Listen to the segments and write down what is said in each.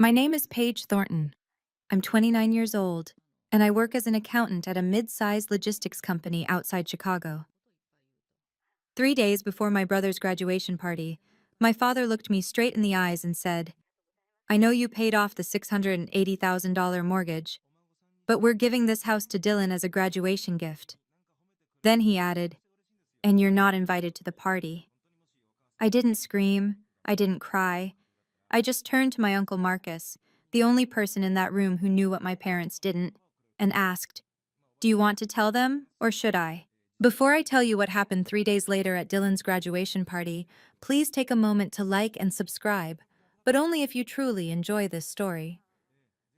My name is Paige Thornton. I'm 29 years old, and I work as an accountant at a mid-sized logistics company outside Chicago. 3 days before my brother's graduation party, my father looked me straight in the eyes and said, "I know you paid off the $680,000 mortgage, but we're giving this house to Dylan as a graduation gift." Then he added, "And you're not invited to the party." I didn't scream, I didn't cry. I just turned to my Uncle Marcus, the only person in that room who knew what my parents didn't, and asked, "Do you want to tell them, or should I?" Before I tell you what happened 3 days later at Dylan's graduation party, please take a moment to like and subscribe, but only if you truly enjoy this story.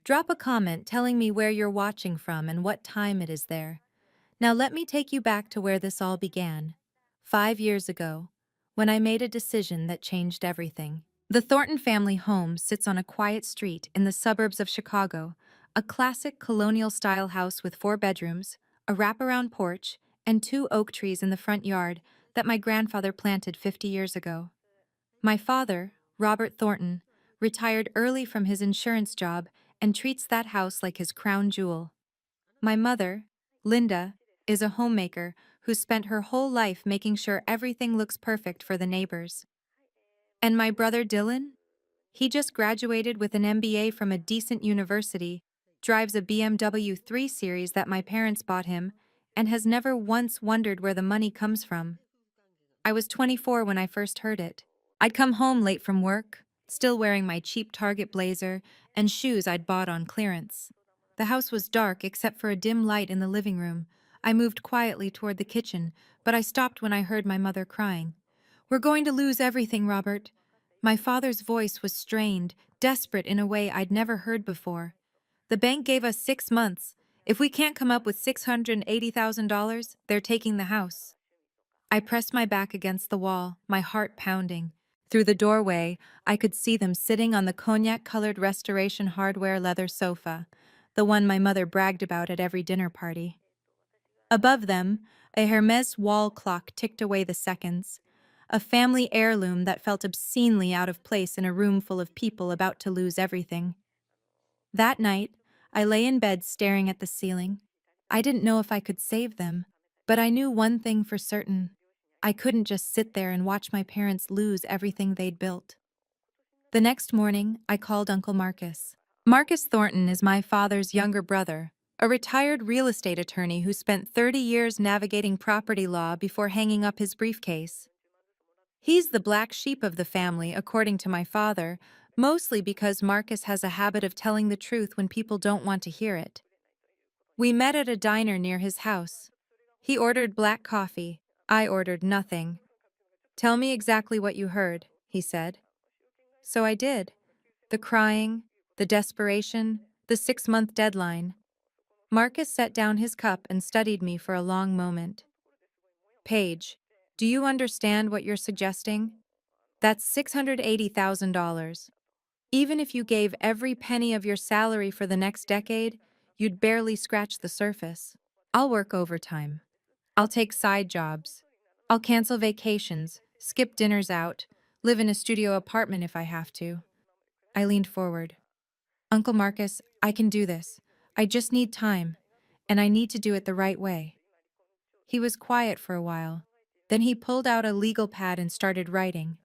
Drop a comment telling me where you're watching from and what time it is there. Now let me take you back to where this all began, 5 years ago, when I made a decision that changed everything. The Thornton family home sits on a quiet street in the suburbs of Chicago, a classic colonial-style house with 4 bedrooms, a wraparound porch, and 2 oak trees in the front yard that my grandfather planted 50 years ago. My father, Robert Thornton, retired early from his insurance job and treats that house like his crown jewel. My mother, Linda, is a homemaker who spent her whole life making sure everything looks perfect for the neighbors. And my brother Dylan? He just graduated with an MBA from a decent university, drives a BMW 3 Series that my parents bought him, and has never once wondered where the money comes from. I was 24 when I first heard it. I'd come home late from work, still wearing my cheap Target blazer and shoes I'd bought on clearance. The house was dark except for a dim light in the living room. I moved quietly toward the kitchen, but I stopped when I heard my mother crying. "We're going to lose everything, Robert." My father's voice was strained, desperate in a way I'd never heard before. "The bank gave us 6 months. If we can't come up with $680,000, they're taking the house." I pressed my back against the wall, my heart pounding. Through the doorway, I could see them sitting on the cognac-colored Restoration Hardware leather sofa, the one my mother bragged about at every dinner party. Above them, a Hermes wall clock ticked away the seconds, a family heirloom that felt obscenely out of place in a room full of people about to lose everything. That night, I lay in bed staring at the ceiling. I didn't know if I could save them, but I knew one thing for certain. I couldn't just sit there and watch my parents lose everything they'd built. The next morning, I called Uncle Marcus. Marcus Thornton is my father's younger brother, a retired real estate attorney who spent 30 years navigating property law before hanging up his briefcase. He's the black sheep of the family, according to my father, mostly because Marcus has a habit of telling the truth when people don't want to hear it. We met at a diner near his house. He ordered black coffee. I ordered nothing. "Tell me exactly what you heard," he said. So I did. The crying, the desperation, the 6-month deadline. Marcus set down his cup and studied me for a long moment. "Paige, do you understand what you're suggesting? That's $680,000. Even if you gave every penny of your salary for the next decade, you'd barely scratch the surface. I'll work overtime. I'll take side jobs. I'll cancel vacations, skip dinners out, live in a studio apartment if I have to." I leaned forward. "Uncle Marcus, I can do this. I just need time, and I need to do it the right way." He was quiet for a while. Then he pulled out a legal pad and started writing.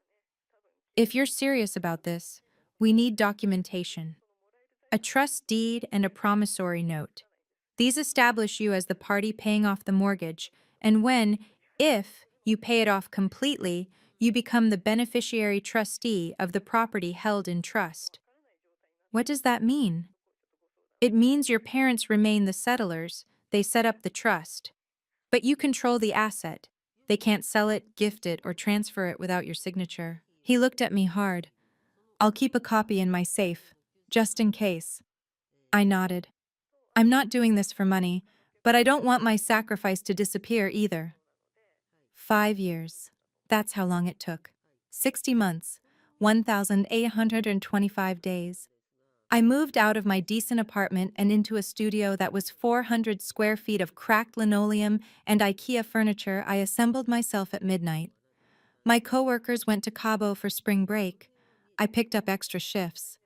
"If you're serious about this, we need documentation. A trust deed and a promissory note. These establish you as the party paying off the mortgage, and if you pay it off completely, you become the beneficiary trustee of the property held in trust." What does that mean? It means your parents remain the settlers, they set up the trust. But you control the asset. They can't sell it, gift it, or transfer it without your signature. He looked at me hard. "I'll keep a copy in my safe, just in case." I nodded. "I'm not doing this for money, but I don't want my sacrifice to disappear either." 5 years. That's how long it took. 60 months, 1,825 days. I moved out of my decent apartment and into a studio that was 400 square feet of cracked linoleum and IKEA furniture. I assembled myself at midnight. My coworkers went to Cabo for spring break. I picked up extra shifts.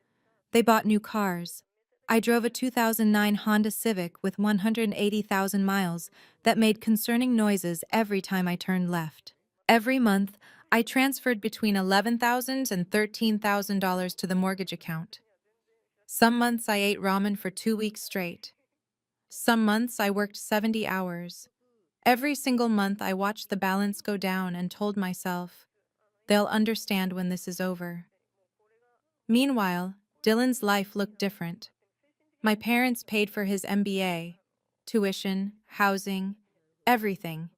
They bought new cars. I drove a 2009 Honda Civic with 180,000 miles that made concerning noises every time I turned left. Every month, I transferred between $11,000 and $13,000 to the mortgage account. Some months I ate ramen for 2 weeks straight. Some months I worked 70 hours. Every single month I watched the balance go down and told myself, they'll understand when this is over. Meanwhile, Dylan's life looked different. My parents paid for his MBA, tuition, housing, everything.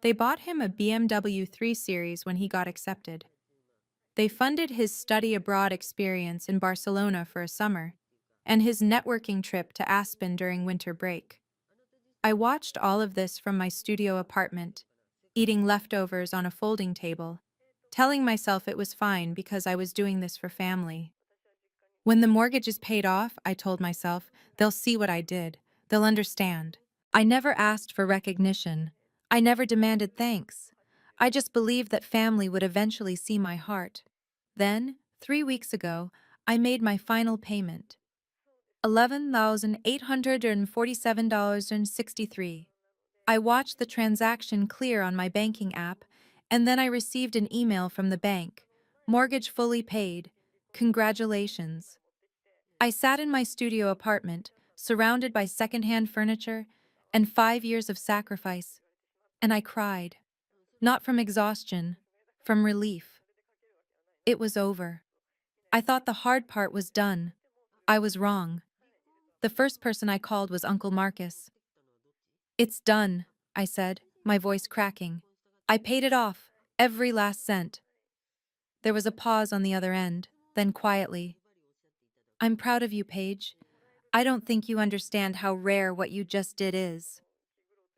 They bought him a BMW 3 Series when he got accepted. They funded his study abroad experience in Barcelona for a summer, and his networking trip to Aspen during winter break. I watched all of this from my studio apartment, eating leftovers on a folding table, telling myself it was fine because I was doing this for family. When the mortgage is paid off, I told myself, they'll see what I did. They'll understand. I never asked for recognition. I never demanded thanks. I just believed that family would eventually see my heart. Then, 3 weeks ago, I made my final payment. $11,847.63. I watched the transaction clear on my banking app, and then I received an email from the bank. Mortgage fully paid. Congratulations. I sat in my studio apartment, surrounded by secondhand furniture and 5 years of sacrifice, and I cried. Not from exhaustion, from relief. It was over. I thought the hard part was done. I was wrong. The first person I called was Uncle Marcus. It's done, I said, my voice cracking. I paid it off, every last cent. There was a pause on the other end, then quietly. I'm proud of you, Paige. I don't think you understand how rare what you just did is.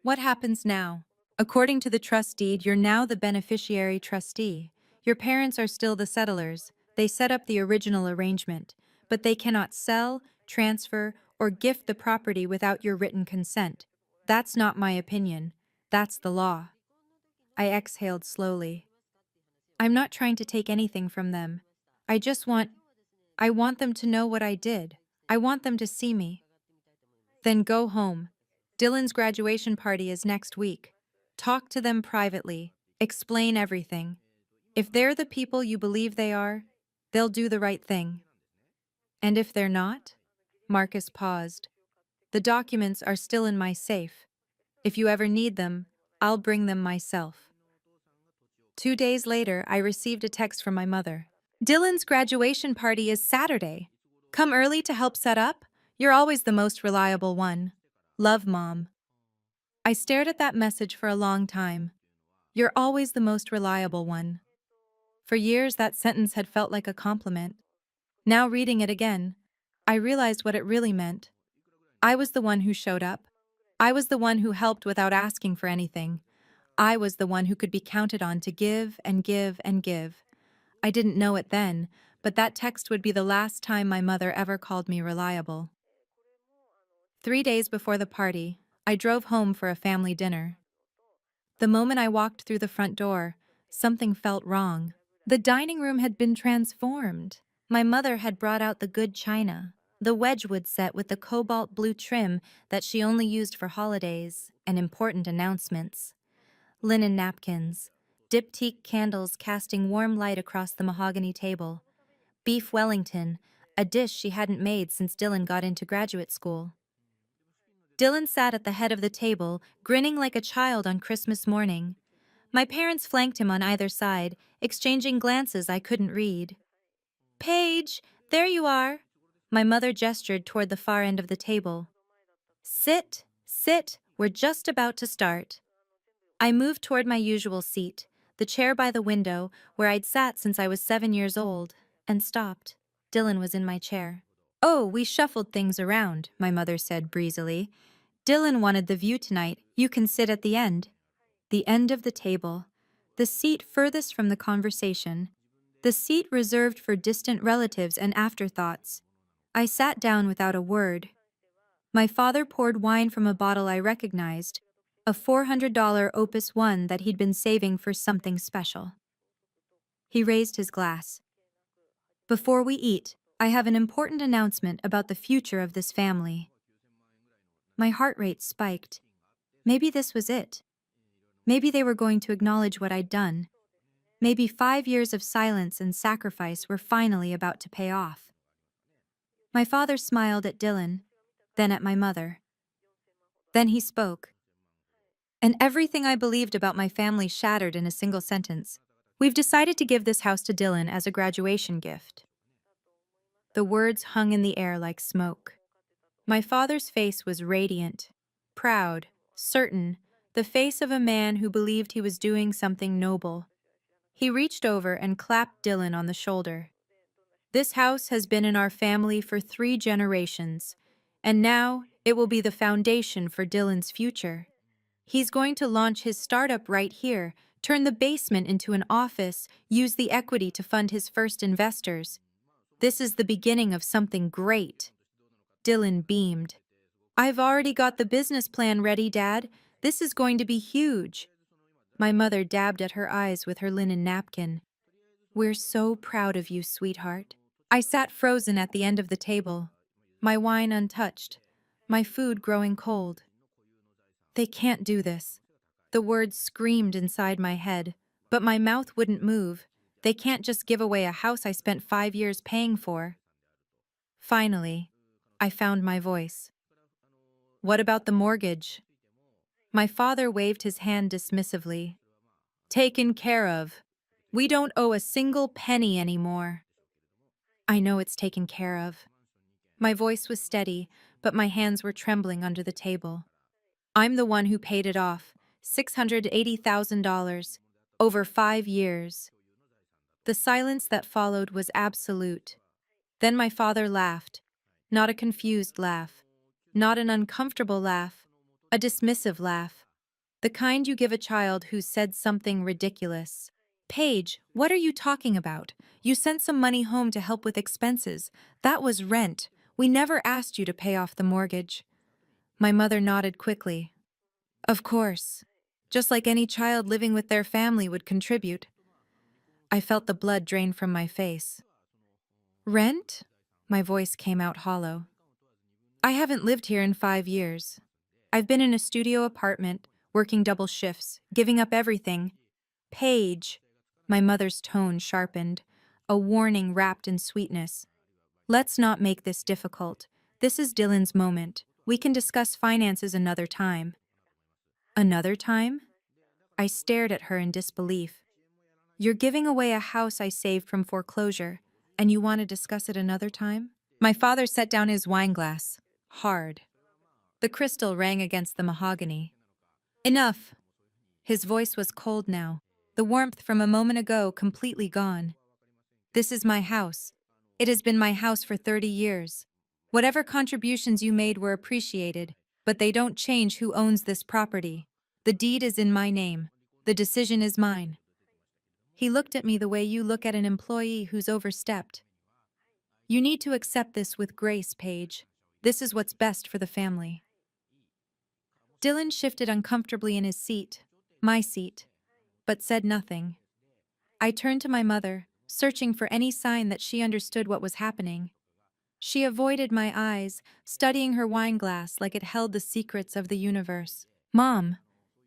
What happens now? According to the trust deed, you're now the beneficiary trustee. Your parents are still the settlers. They set up the original arrangement, but they cannot sell, transfer, or gift the property without your written consent. That's not my opinion. That's the law. I exhaled slowly. I'm not trying to take anything from them. I want them to know what I did. I want them to see me. Then go home. Dylan's graduation party is next week. Talk to them privately. Explain everything. If they're the people you believe they are, they'll do the right thing. And if they're not? Marcus paused. The documents are still in my safe. If you ever need them, I'll bring them myself. 2 days later, I received a text from my mother. Dylan's graduation party is Saturday. Come early to help set up? You're always the most reliable one. Love, Mom. I stared at that message for a long time. You're always the most reliable one. For years, that sentence had felt like a compliment. Now, reading it again, I realized what it really meant. I was the one who showed up. I was the one who helped without asking for anything. I was the one who could be counted on to give and give and give. I didn't know it then, but that text would be the last time my mother ever called me reliable. 3 days before the party, I drove home for a family dinner. The moment I walked through the front door, something felt wrong. The dining room had been transformed. My mother had brought out the good china, the Wedgwood set with the cobalt blue trim that she only used for holidays and important announcements. Linen napkins, diptyque candles casting warm light across the mahogany table. Beef Wellington, a dish she hadn't made since Dylan got into graduate school. Dylan sat at the head of the table, grinning like a child on Christmas morning. My parents flanked him on either side, exchanging glances I couldn't read. Paige, there you are. My mother gestured toward the far end of the table. Sit, sit, we're just about to start. I moved toward my usual seat, the chair by the window, where I'd sat since I was 7 years old, and stopped. Dylan was in my chair. Oh, we shuffled things around, my mother said breezily. Dylan wanted the view tonight. You can sit at the end. The end of the table. The seat furthest from the conversation. The seat reserved for distant relatives and afterthoughts. I sat down without a word. My father poured wine from a bottle I recognized, a $400 Opus One that he'd been saving for something special. He raised his glass. Before we eat, I have an important announcement about the future of this family. My heart rate spiked. Maybe this was it. Maybe they were going to acknowledge what I'd done. Maybe 5 years of silence and sacrifice were finally about to pay off. My father smiled at Dylan, then at my mother. Then he spoke. And everything I believed about my family shattered in a single sentence. We've decided to give this house to Dylan as a graduation gift. The words hung in the air like smoke. My father's face was radiant, proud, certain, the face of a man who believed he was doing something noble. He reached over and clapped Dylan on the shoulder. This house has been in our family for 3 generations, and now it will be the foundation for Dylan's future. He's going to launch his startup right here, turn the basement into an office, use the equity to fund his first investors. This is the beginning of something great. Dylan beamed. I've already got the business plan ready, Dad. This is going to be huge. My mother dabbed at her eyes with her linen napkin. We're so proud of you, sweetheart. I sat frozen at the end of the table, my wine untouched, my food growing cold. They can't do this. The words screamed inside my head, but my mouth wouldn't move. They can't just give away a house I spent 5 years paying for. Finally, I found my voice. What about the mortgage? My father waved his hand dismissively. Taken care of. We don't owe a single penny anymore. I know it's taken care of. My voice was steady, but my hands were trembling under the table. I'm the one who paid it off, $680,000, over 5 years. The silence that followed was absolute. Then my father laughed, not a confused laugh, not an uncomfortable laugh, a dismissive laugh, the kind you give a child who said something ridiculous. Paige, what are you talking about? You sent some money home to help with expenses. That was rent. We never asked you to pay off the mortgage. My mother nodded quickly. Of course. Just like any child living with their family would contribute. I felt the blood drain from my face. Rent? My voice came out hollow. I haven't lived here in 5 years. I've been in a studio apartment, working double shifts, giving up everything. Paige. My mother's tone sharpened, a warning wrapped in sweetness. Let's not make this difficult. This is Dylan's moment. We can discuss finances another time. Another time? I stared at her in disbelief. You're giving away a house I saved from foreclosure, and you want to discuss it another time? My father set down his wineglass, hard. The crystal rang against the mahogany. Enough! His voice was cold now, the warmth from a moment ago completely gone. This is my house. It has been my house for 30 years. Whatever contributions you made were appreciated, but they don't change who owns this property. The deed is in my name. The decision is mine. He looked at me the way you look at an employee who's overstepped. You need to accept this with grace, Paige. This is what's best for the family. Dylan shifted uncomfortably in his seat, my seat, but said nothing. I turned to my mother, searching for any sign that she understood what was happening. She avoided my eyes, studying her wineglass like it held the secrets of the universe. Mom,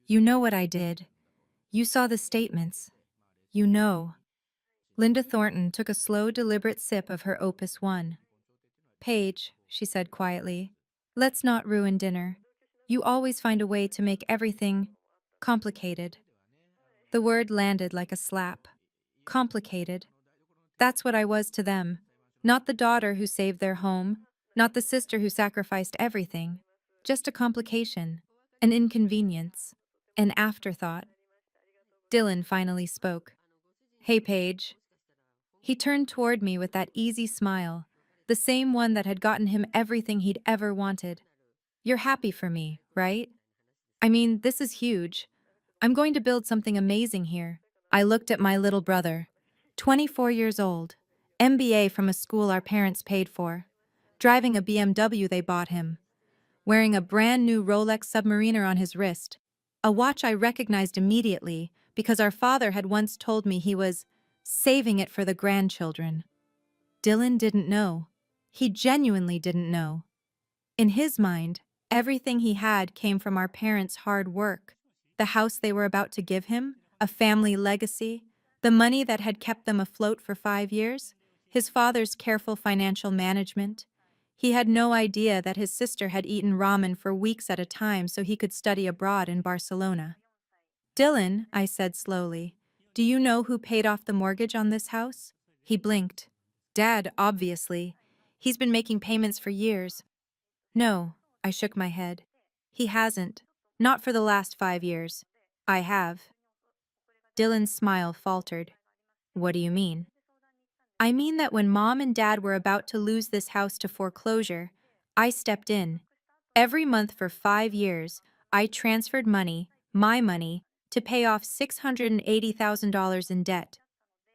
you know what I did. You saw the statements. You know. Linda Thornton took a slow, deliberate sip of her Opus One. Paige, she said quietly, let's not ruin dinner. You always find a way to make everything complicated. The word landed like a slap. Complicated. That's what I was to them. Not the daughter who saved their home, not the sister who sacrificed everything. Just a complication, an inconvenience, an afterthought. Dylan finally spoke. Hey, Paige. He turned toward me with that easy smile, the same one that had gotten him everything he'd ever wanted. You're happy for me, right? I mean, this is huge. I'm going to build something amazing here. I looked at my little brother, 24 years old, MBA from a school our parents paid for, driving a BMW they bought him, wearing a brand new Rolex Submariner on his wrist, a watch I recognized immediately because our father had once told me he was saving it for the grandchildren. Dylan didn't know. He genuinely didn't know. In his mind, everything he had came from our parents' hard work. The house they were about to give him, a family legacy, the money that had kept them afloat for 5 years, his father's careful financial management. He had no idea that his sister had eaten ramen for weeks at a time so he could study abroad in Barcelona. Dylan, I said slowly, do you know who paid off the mortgage on this house? He blinked. Dad, obviously. He's been making payments for years. No, I shook my head. He hasn't. Not for the last 5 years. I have. Dylan's smile faltered. What do you mean? I mean that when Mom and Dad were about to lose this house to foreclosure, I stepped in. Every month for 5 years, I transferred money, my money, to pay off $680,000 in debt.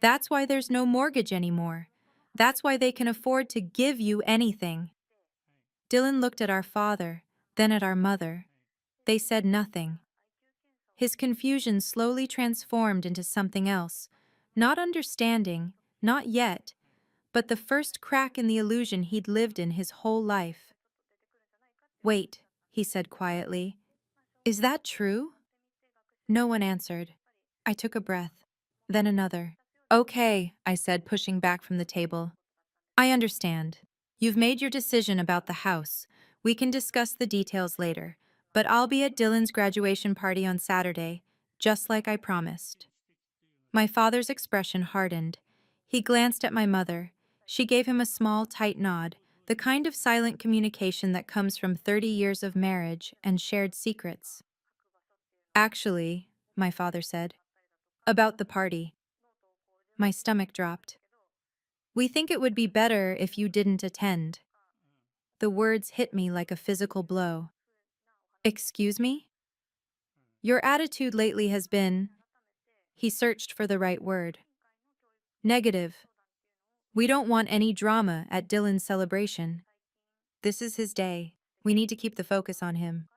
That's why there's no mortgage anymore. That's why they can afford to give you anything. Dylan looked at our father, then at our mother. They said nothing. His confusion slowly transformed into something else. Not understanding, not yet, but the first crack in the illusion he'd lived in his whole life. Wait, he said quietly. Is that true? No one answered. I took a breath, then another. Okay, I said, pushing back from the table. I understand. You've made your decision about the house. We can discuss the details later, but I'll be at Dylan's graduation party on Saturday, just like I promised. My father's expression hardened. He glanced at my mother. She gave him a small, tight nod, the kind of silent communication that comes from 30 years of marriage and shared secrets. Actually, my father said, about the party. My stomach dropped. We think it would be better if you didn't attend. The words hit me like a physical blow. Excuse me? Your attitude lately has been... He searched for the right word. Negative. We don't want any drama at Dylan's celebration. This is his day. We need to keep the focus on him.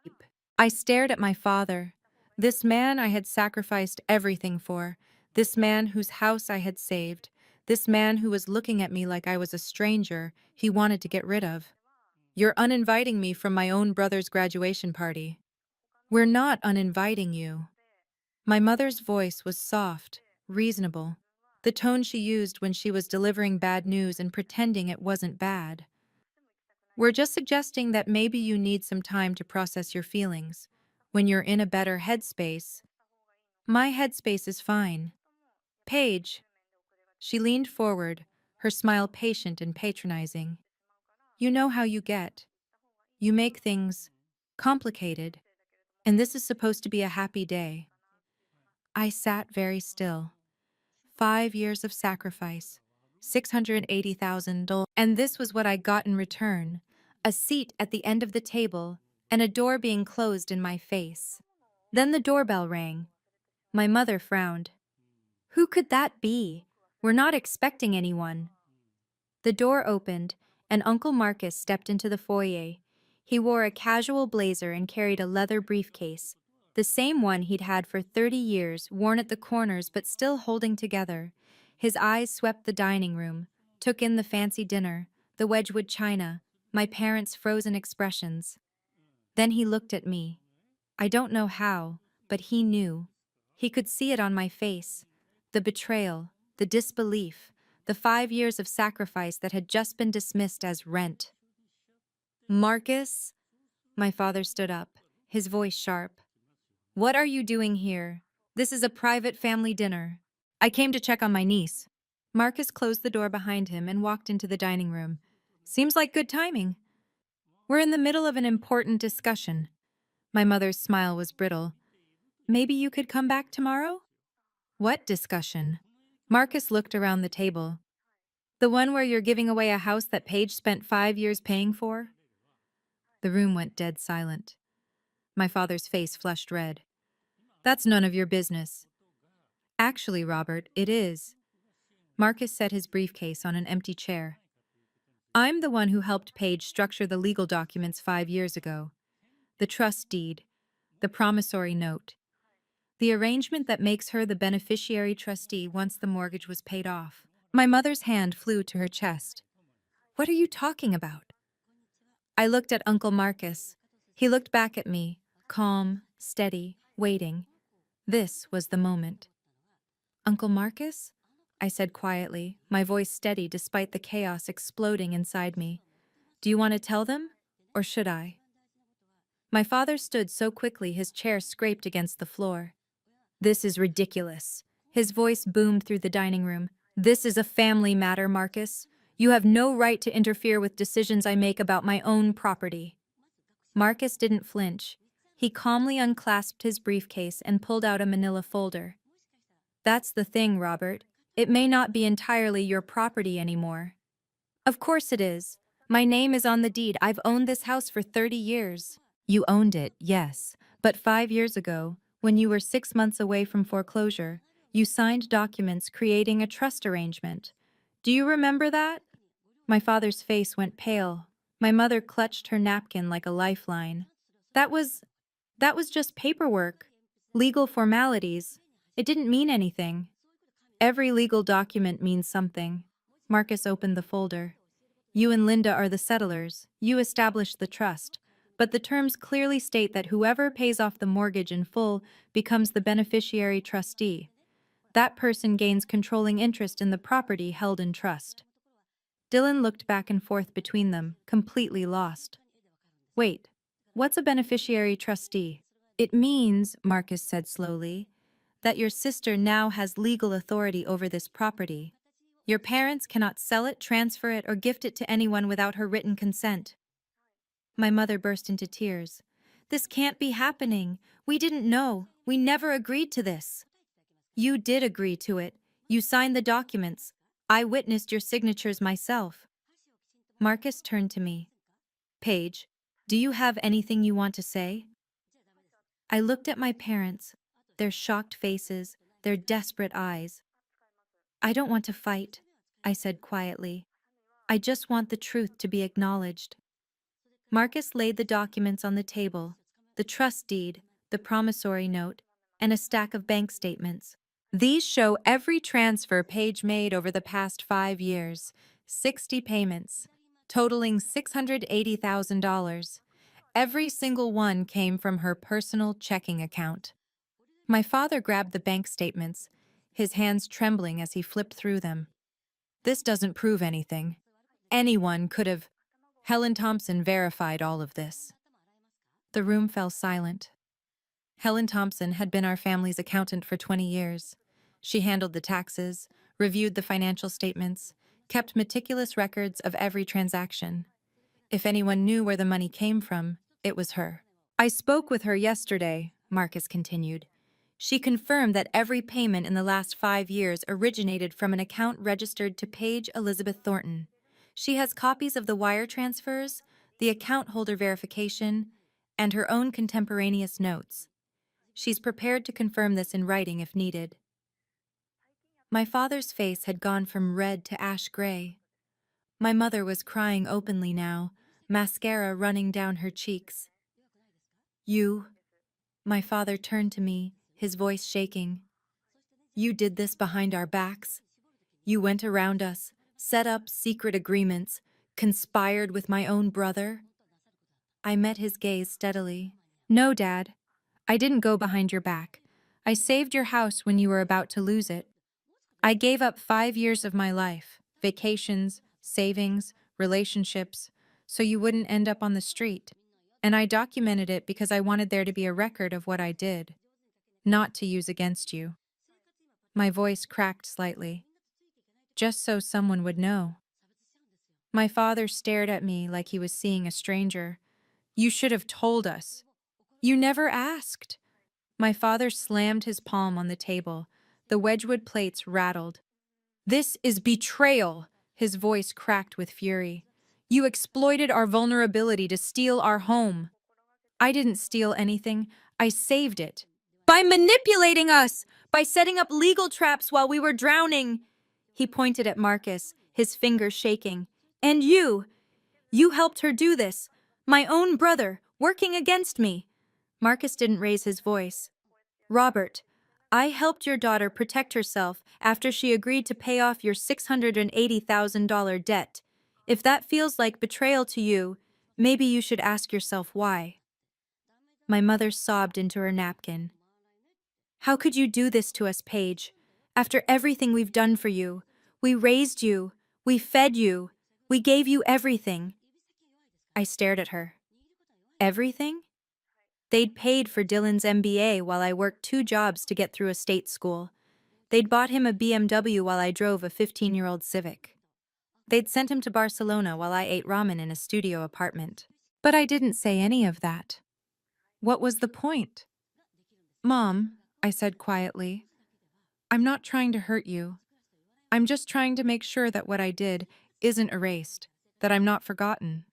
I stared at my father. This man I had sacrificed everything for. This man whose house I had saved. This man who was looking at me like I was a stranger he wanted to get rid of. You're uninviting me from my own brother's graduation party. We're not uninviting you. My mother's voice was soft, reasonable, the tone she used when she was delivering bad news and pretending it wasn't bad. We're just suggesting that maybe you need some time to process your feelings. When you're in a better headspace. My headspace is fine. Paige. She leaned forward, her smile patient and patronizing. You know how you get. You make things complicated, and this is supposed to be a happy day. I sat very still. 5 years of sacrifice, $680,000, and this was what I got in return, a seat at the end of the table and a door being closed in my face. Then the doorbell rang. My mother frowned. Who could that be? We're not expecting anyone. The door opened, and Uncle Marcus stepped into the foyer. He wore a casual blazer and carried a leather briefcase, the same one he'd had for 30 years, worn at the corners but still holding together. His eyes swept the dining room, took in the fancy dinner, the Wedgwood china, my parents' frozen expressions. Then he looked at me. I don't know how, but he knew. He could see it on my face. The betrayal, the disbelief, the 5 years of sacrifice that had just been dismissed as rent. Marcus? My father stood up, his voice sharp. What are you doing here? This is a private family dinner. I came to check on my niece. Marcus closed the door behind him and walked into the dining room. Seems like good timing. We're in the middle of an important discussion. My mother's smile was brittle. Maybe you could come back tomorrow? What discussion? Marcus looked around the table. The one where you're giving away a house that Paige spent 5 years paying for? The room went dead silent. My father's face flushed red. That's none of your business. Actually, Robert, it is. Marcus set his briefcase on an empty chair. I'm the one who helped Paige structure the legal documents 5 years ago. The trust deed, the promissory note, the arrangement that makes her the beneficiary trustee once the mortgage was paid off. My mother's hand flew to her chest. What are you talking about? I looked at Uncle Marcus. He looked back at me, calm, steady, waiting. This was the moment. Uncle Marcus? I said quietly, my voice steady despite the chaos exploding inside me. Do you want to tell them? Or should I? My father stood so quickly his chair scraped against the floor. This is ridiculous. His voice boomed through the dining room. This is a family matter, Marcus. You have no right to interfere with decisions I make about my own property. Marcus didn't flinch. He calmly unclasped his briefcase and pulled out a manila folder. That's the thing, Robert. It may not be entirely your property anymore. Of course it is. My name is on the deed. I've owned this house for 30 years. You owned it, yes. But 5 years ago, when you were 6 months away from foreclosure, you signed documents creating a trust arrangement. Do you remember that? My father's face went pale. My mother clutched her napkin like a lifeline. That was just paperwork. Legal formalities. It didn't mean anything. Every legal document means something. Marcus opened the folder. You and Linda are the settlers. You established the trust. But the terms clearly state that whoever pays off the mortgage in full becomes the beneficiary trustee. That person gains controlling interest in the property held in trust. Dylan looked back and forth between them, completely lost. Wait, what's a beneficiary trustee? It means, Marcus said slowly, that your sister now has legal authority over this property. Your parents cannot sell it, transfer it, or gift it to anyone without her written consent. My mother burst into tears. This can't be happening. We didn't know. We never agreed to this. You did agree to it. You signed the documents. I witnessed your signatures myself. Marcus turned to me. Paige, do you have anything you want to say? I looked at my parents, their shocked faces, their desperate eyes. I don't want to fight, I said quietly. I just want the truth to be acknowledged. Marcus laid the documents on the table, the trust deed, the promissory note, and a stack of bank statements. These show every transfer Paige made over the past 5 years, 60 payments, totaling $680,000. Every single one came from her personal checking account. My father grabbed the bank statements, his hands trembling as he flipped through them. This doesn't prove anything. Anyone could have. Helen Thompson verified all of this. The room fell silent. Helen Thompson had been our family's accountant for 20 years. She handled the taxes, reviewed the financial statements, kept meticulous records of every transaction. If anyone knew where the money came from, it was her. I spoke with her yesterday, Marcus continued. She confirmed that every payment in the last 5 years originated from an account registered to Paige Elizabeth Thornton. She has copies of the wire transfers, the account holder verification, and her own contemporaneous notes. She's prepared to confirm this in writing if needed. My father's face had gone from red to ash gray. My mother was crying openly now, mascara running down her cheeks. You, my father turned to me, his voice shaking. You did this behind our backs. You went around us, set up secret agreements, conspired with my own brother. I met his gaze steadily. No, Dad. I didn't go behind your back. I saved your house when you were about to lose it. I gave up 5 years of my life, vacations, savings, relationships, so you wouldn't end up on the street. And I documented it because I wanted there to be a record of what I did, not to use against you. My voice cracked slightly, just so someone would know. My father stared at me like he was seeing a stranger. You should have told us. You never asked. My father slammed his palm on the table. The Wedgwood plates rattled. This is betrayal, his voice cracked with fury. You exploited our vulnerability to steal our home. I didn't steal anything. I saved it. By manipulating us! By setting up legal traps while we were drowning! He pointed at Marcus, his fingers shaking. And you! You helped her do this. My own brother, working against me. Marcus didn't raise his voice. Robert, I helped your daughter protect herself after she agreed to pay off your $680,000 debt. If that feels like betrayal to you, maybe you should ask yourself why. My mother sobbed into her napkin. How could you do this to us, Paige? After everything we've done for you, we raised you, we fed you, we gave you everything. I stared at her. Everything? They'd paid for Dylan's MBA while I worked 2 jobs to get through a state school. They'd bought him a BMW while I drove a 15-year-old Civic. They'd sent him to Barcelona while I ate ramen in a studio apartment. But I didn't say any of that. What was the point? Mom, I said quietly, I'm not trying to hurt you. I'm just trying to make sure that what I did isn't erased, that I'm not forgotten.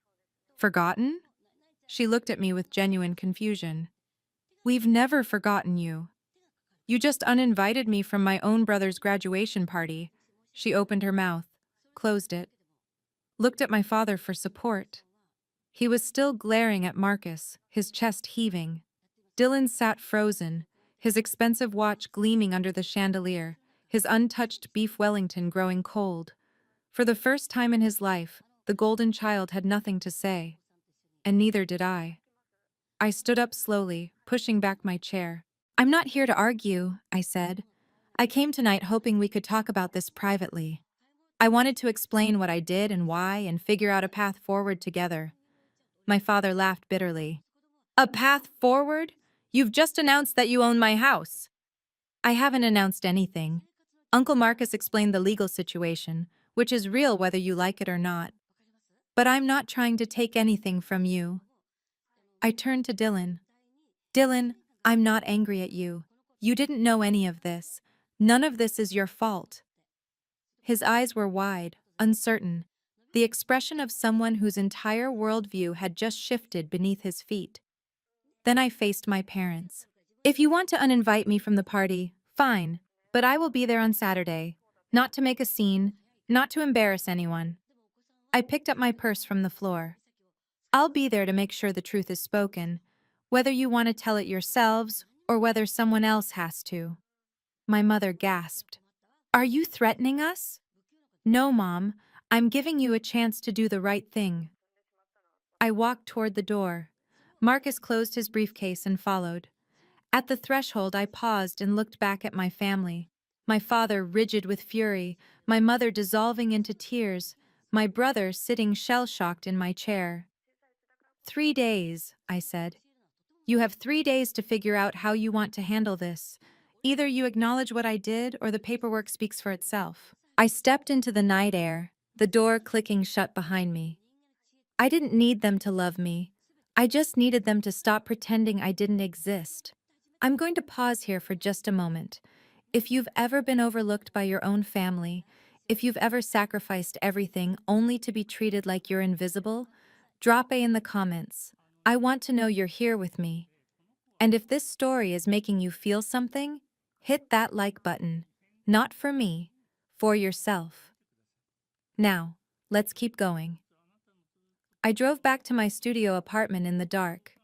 Forgotten? She looked at me with genuine confusion. We've never forgotten you. You just uninvited me from my own brother's graduation party. She opened her mouth, closed it, looked at my father for support. He was still glaring at Marcus, his chest heaving. Dylan sat frozen, his expensive watch gleaming under the chandelier, his untouched beef Wellington growing cold. For the first time in his life, the golden child had nothing to say. And neither did I. I stood up slowly, pushing back my chair. I'm not here to argue, I said. I came tonight hoping we could talk about this privately. I wanted to explain what I did and why and figure out a path forward together. My father laughed bitterly. A path forward? You've just announced that you own my house. I haven't announced anything. Uncle Marcus explained the legal situation, which is real whether you like it or not. But I'm not trying to take anything from you. I turned to Dylan. Dylan, I'm not angry at you. You didn't know any of this. None of this is your fault. His eyes were wide, uncertain, the expression of someone whose entire worldview had just shifted beneath his feet. Then I faced my parents. If you want to uninvite me from the party, fine, but I will be there on Saturday. Not to make a scene, not to embarrass anyone. I picked up my purse from the floor. I'll be there to make sure the truth is spoken, whether you want to tell it yourselves or whether someone else has to. My mother gasped. Are you threatening us? No, Mom. I'm giving you a chance to do the right thing. I walked toward the door. Marcus closed his briefcase and followed. At the threshold, I paused and looked back at my family. My father rigid with fury, my mother dissolving into tears, my brother sitting shell-shocked in my chair. 3 days, I said. You have 3 days to figure out how you want to handle this. Either you acknowledge what I did or the paperwork speaks for itself. I stepped into the night air, the door clicking shut behind me. I didn't need them to love me. I just needed them to stop pretending I didn't exist. I'm going to pause here for just a moment. If you've ever been overlooked by your own family, if you've ever sacrificed everything only to be treated like you're invisible, drop A in the comments. I want to know you're here with me. And if this story is making you feel something, hit that like button. Not for me, for yourself. Now, let's keep going. I drove back to my studio apartment in the dark.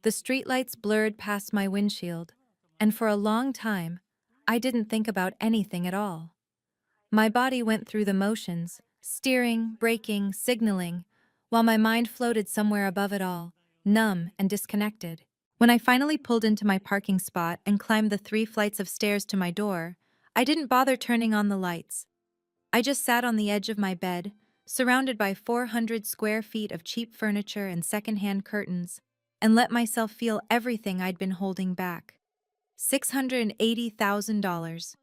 The streetlights blurred past my windshield, and for a long time, I didn't think about anything at all. My body went through the motions, steering, braking, signaling, while my mind floated somewhere above it all, numb and disconnected. When I finally pulled into my parking spot and climbed the 3 flights of stairs to my door, I didn't bother turning on the lights. I just sat on the edge of my bed, surrounded by 400 square feet of cheap furniture and secondhand curtains, and let myself feel everything I'd been holding back. $680,000.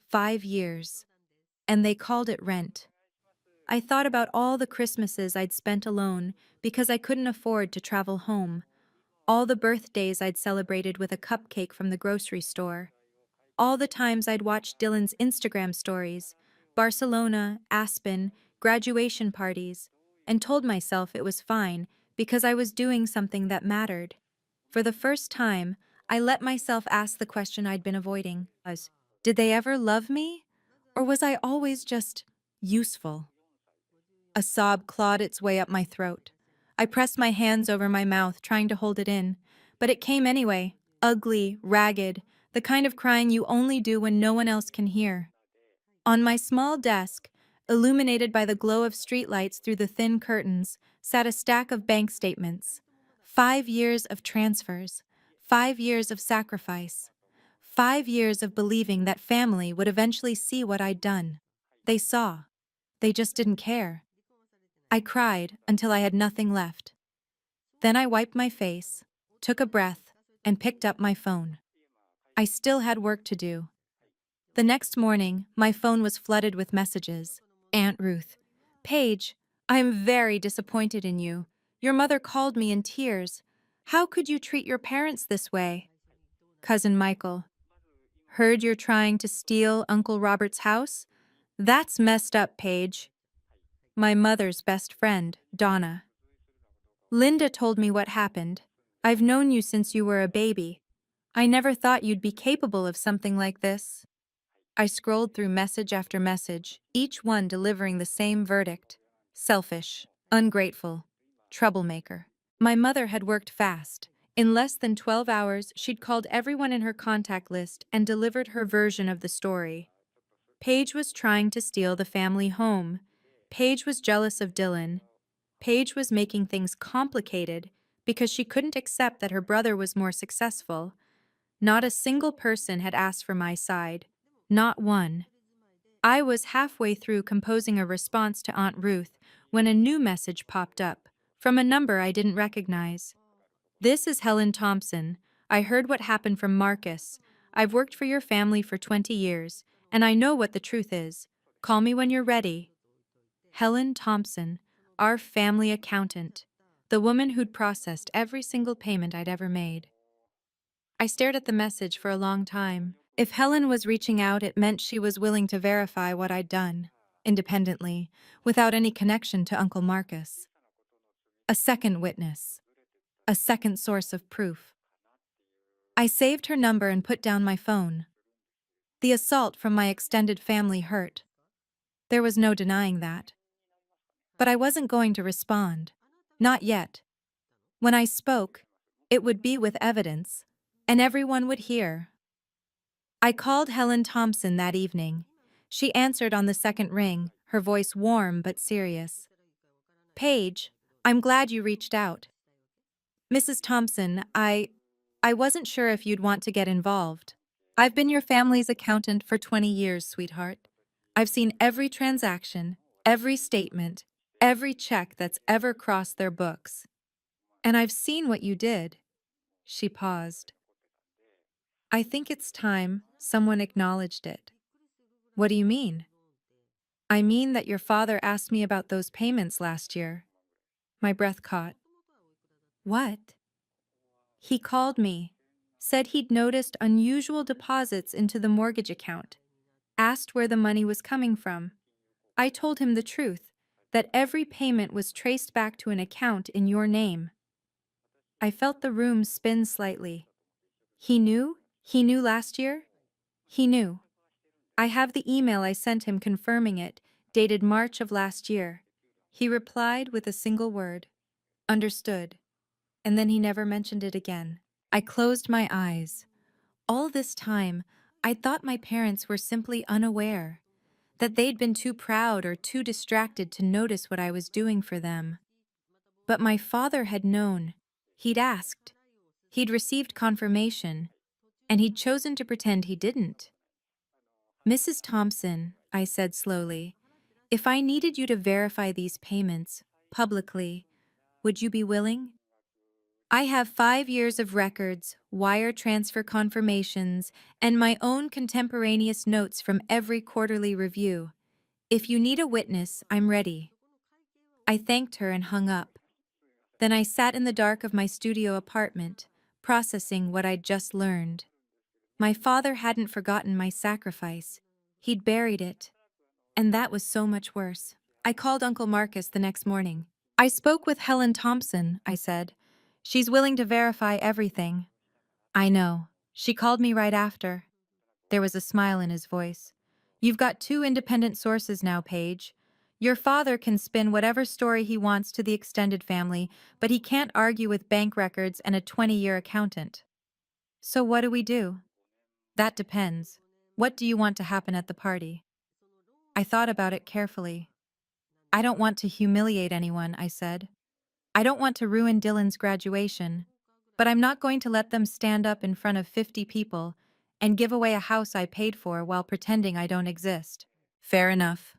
5 years. And they called it rent. I thought about all the Christmases I'd spent alone because I couldn't afford to travel home, all the birthdays I'd celebrated with a cupcake from the grocery store, all the times I'd watched Dylan's Instagram stories, Barcelona, Aspen, graduation parties, and told myself it was fine because I was doing something that mattered. For the first time, I let myself ask the question I'd been avoiding. Did they ever love me? Or was I always just useful? A sob clawed its way up my throat. I pressed my hands over my mouth, trying to hold it in, but it came anyway, ugly, ragged, the kind of crying you only do when no one else can hear. On my small desk, illuminated by the glow of streetlights through the thin curtains, sat a stack of bank statements. 5 years of transfers, 5 years of sacrifice, 5 years of believing that family would eventually see what I'd done. They saw. They just didn't care. I cried until I had nothing left. Then I wiped my face, took a breath, and picked up my phone. I still had work to do. The next morning, my phone was flooded with messages. Aunt Ruth. Paige, I am very disappointed in you. Your mother called me in tears. How could you treat your parents this way? Cousin Michael. Heard you're trying to steal Uncle Robert's house? That's messed up, Paige. My mother's best friend, Donna. Linda told me what happened. I've known you since you were a baby. I never thought you'd be capable of something like this. I scrolled through message after message, each one delivering the same verdict. Selfish, ungrateful, troublemaker. My mother had worked fast. In less than 12 hours, she'd called everyone in her contact list and delivered her version of the story. Paige was trying to steal the family home. Paige was jealous of Dylan. Paige was making things complicated because she couldn't accept that her brother was more successful. Not a single person had asked for my side. Not one. I was halfway through composing a response to Aunt Ruth when a new message popped up, from a number I didn't recognize. This is Helen Thompson. I heard what happened from Marcus. I've worked for your family for 20 years, and I know what the truth is. Call me when you're ready. Helen Thompson, our family accountant, the woman who'd processed every single payment I'd ever made. I stared at the message for a long time. If Helen was reaching out, it meant she was willing to verify what I'd done, independently, without any connection to Uncle Marcus. A second witness. A second source of proof. I saved her number and put down my phone. The assault from my extended family hurt. There was no denying that. But I wasn't going to respond. Not yet. When I spoke, it would be with evidence, and everyone would hear. I called Helen Thompson that evening. She answered on the second ring, her voice warm but serious. Paige, I'm glad you reached out. Mrs. Thompson, I wasn't sure if you'd want to get involved. I've been your family's accountant for 20 years, sweetheart. I've seen every transaction, every statement, every check that's ever crossed their books. And I've seen what you did. She paused. I think it's time someone acknowledged it. What do you mean? I mean that your father asked me about those payments last year. My breath caught. What? He called me, said he'd noticed unusual deposits into the mortgage account, asked where the money was coming from. I told him the truth, that every payment was traced back to an account in your name. I felt the room spin slightly. He knew? He knew last year? He knew. I have the email I sent him confirming it, dated March of last year. He replied with a single word. Understood. And then he never mentioned it again. I closed my eyes. All this time, I thought my parents were simply unaware, that they'd been too proud or too distracted to notice what I was doing for them. But my father had known. He'd asked. He'd received confirmation, and he'd chosen to pretend he didn't. Mrs. Thompson, I said slowly, if I needed you to verify these payments, publicly, would you be willing? I have 5 years of records, wire transfer confirmations, and my own contemporaneous notes from every quarterly review. If you need a witness, I'm ready. I thanked her and hung up. Then I sat in the dark of my studio apartment, processing what I'd just learned. My father hadn't forgotten my sacrifice. He'd buried it. And that was so much worse. I called Uncle Marcus the next morning. I spoke with Helen Thompson, I said. She's willing to verify everything. I know. She called me right after. There was a smile in his voice. You've got 2 independent sources now, Paige. Your father can spin whatever story he wants to the extended family, but he can't argue with bank records and a 20-year accountant. So what do we do? That depends. What do you want to happen at the party? I thought about it carefully. I don't want to humiliate anyone, I said. I don't want to ruin Dylan's graduation, but I'm not going to let them stand up in front of 50 people and give away a house I paid for while pretending I don't exist. Fair enough.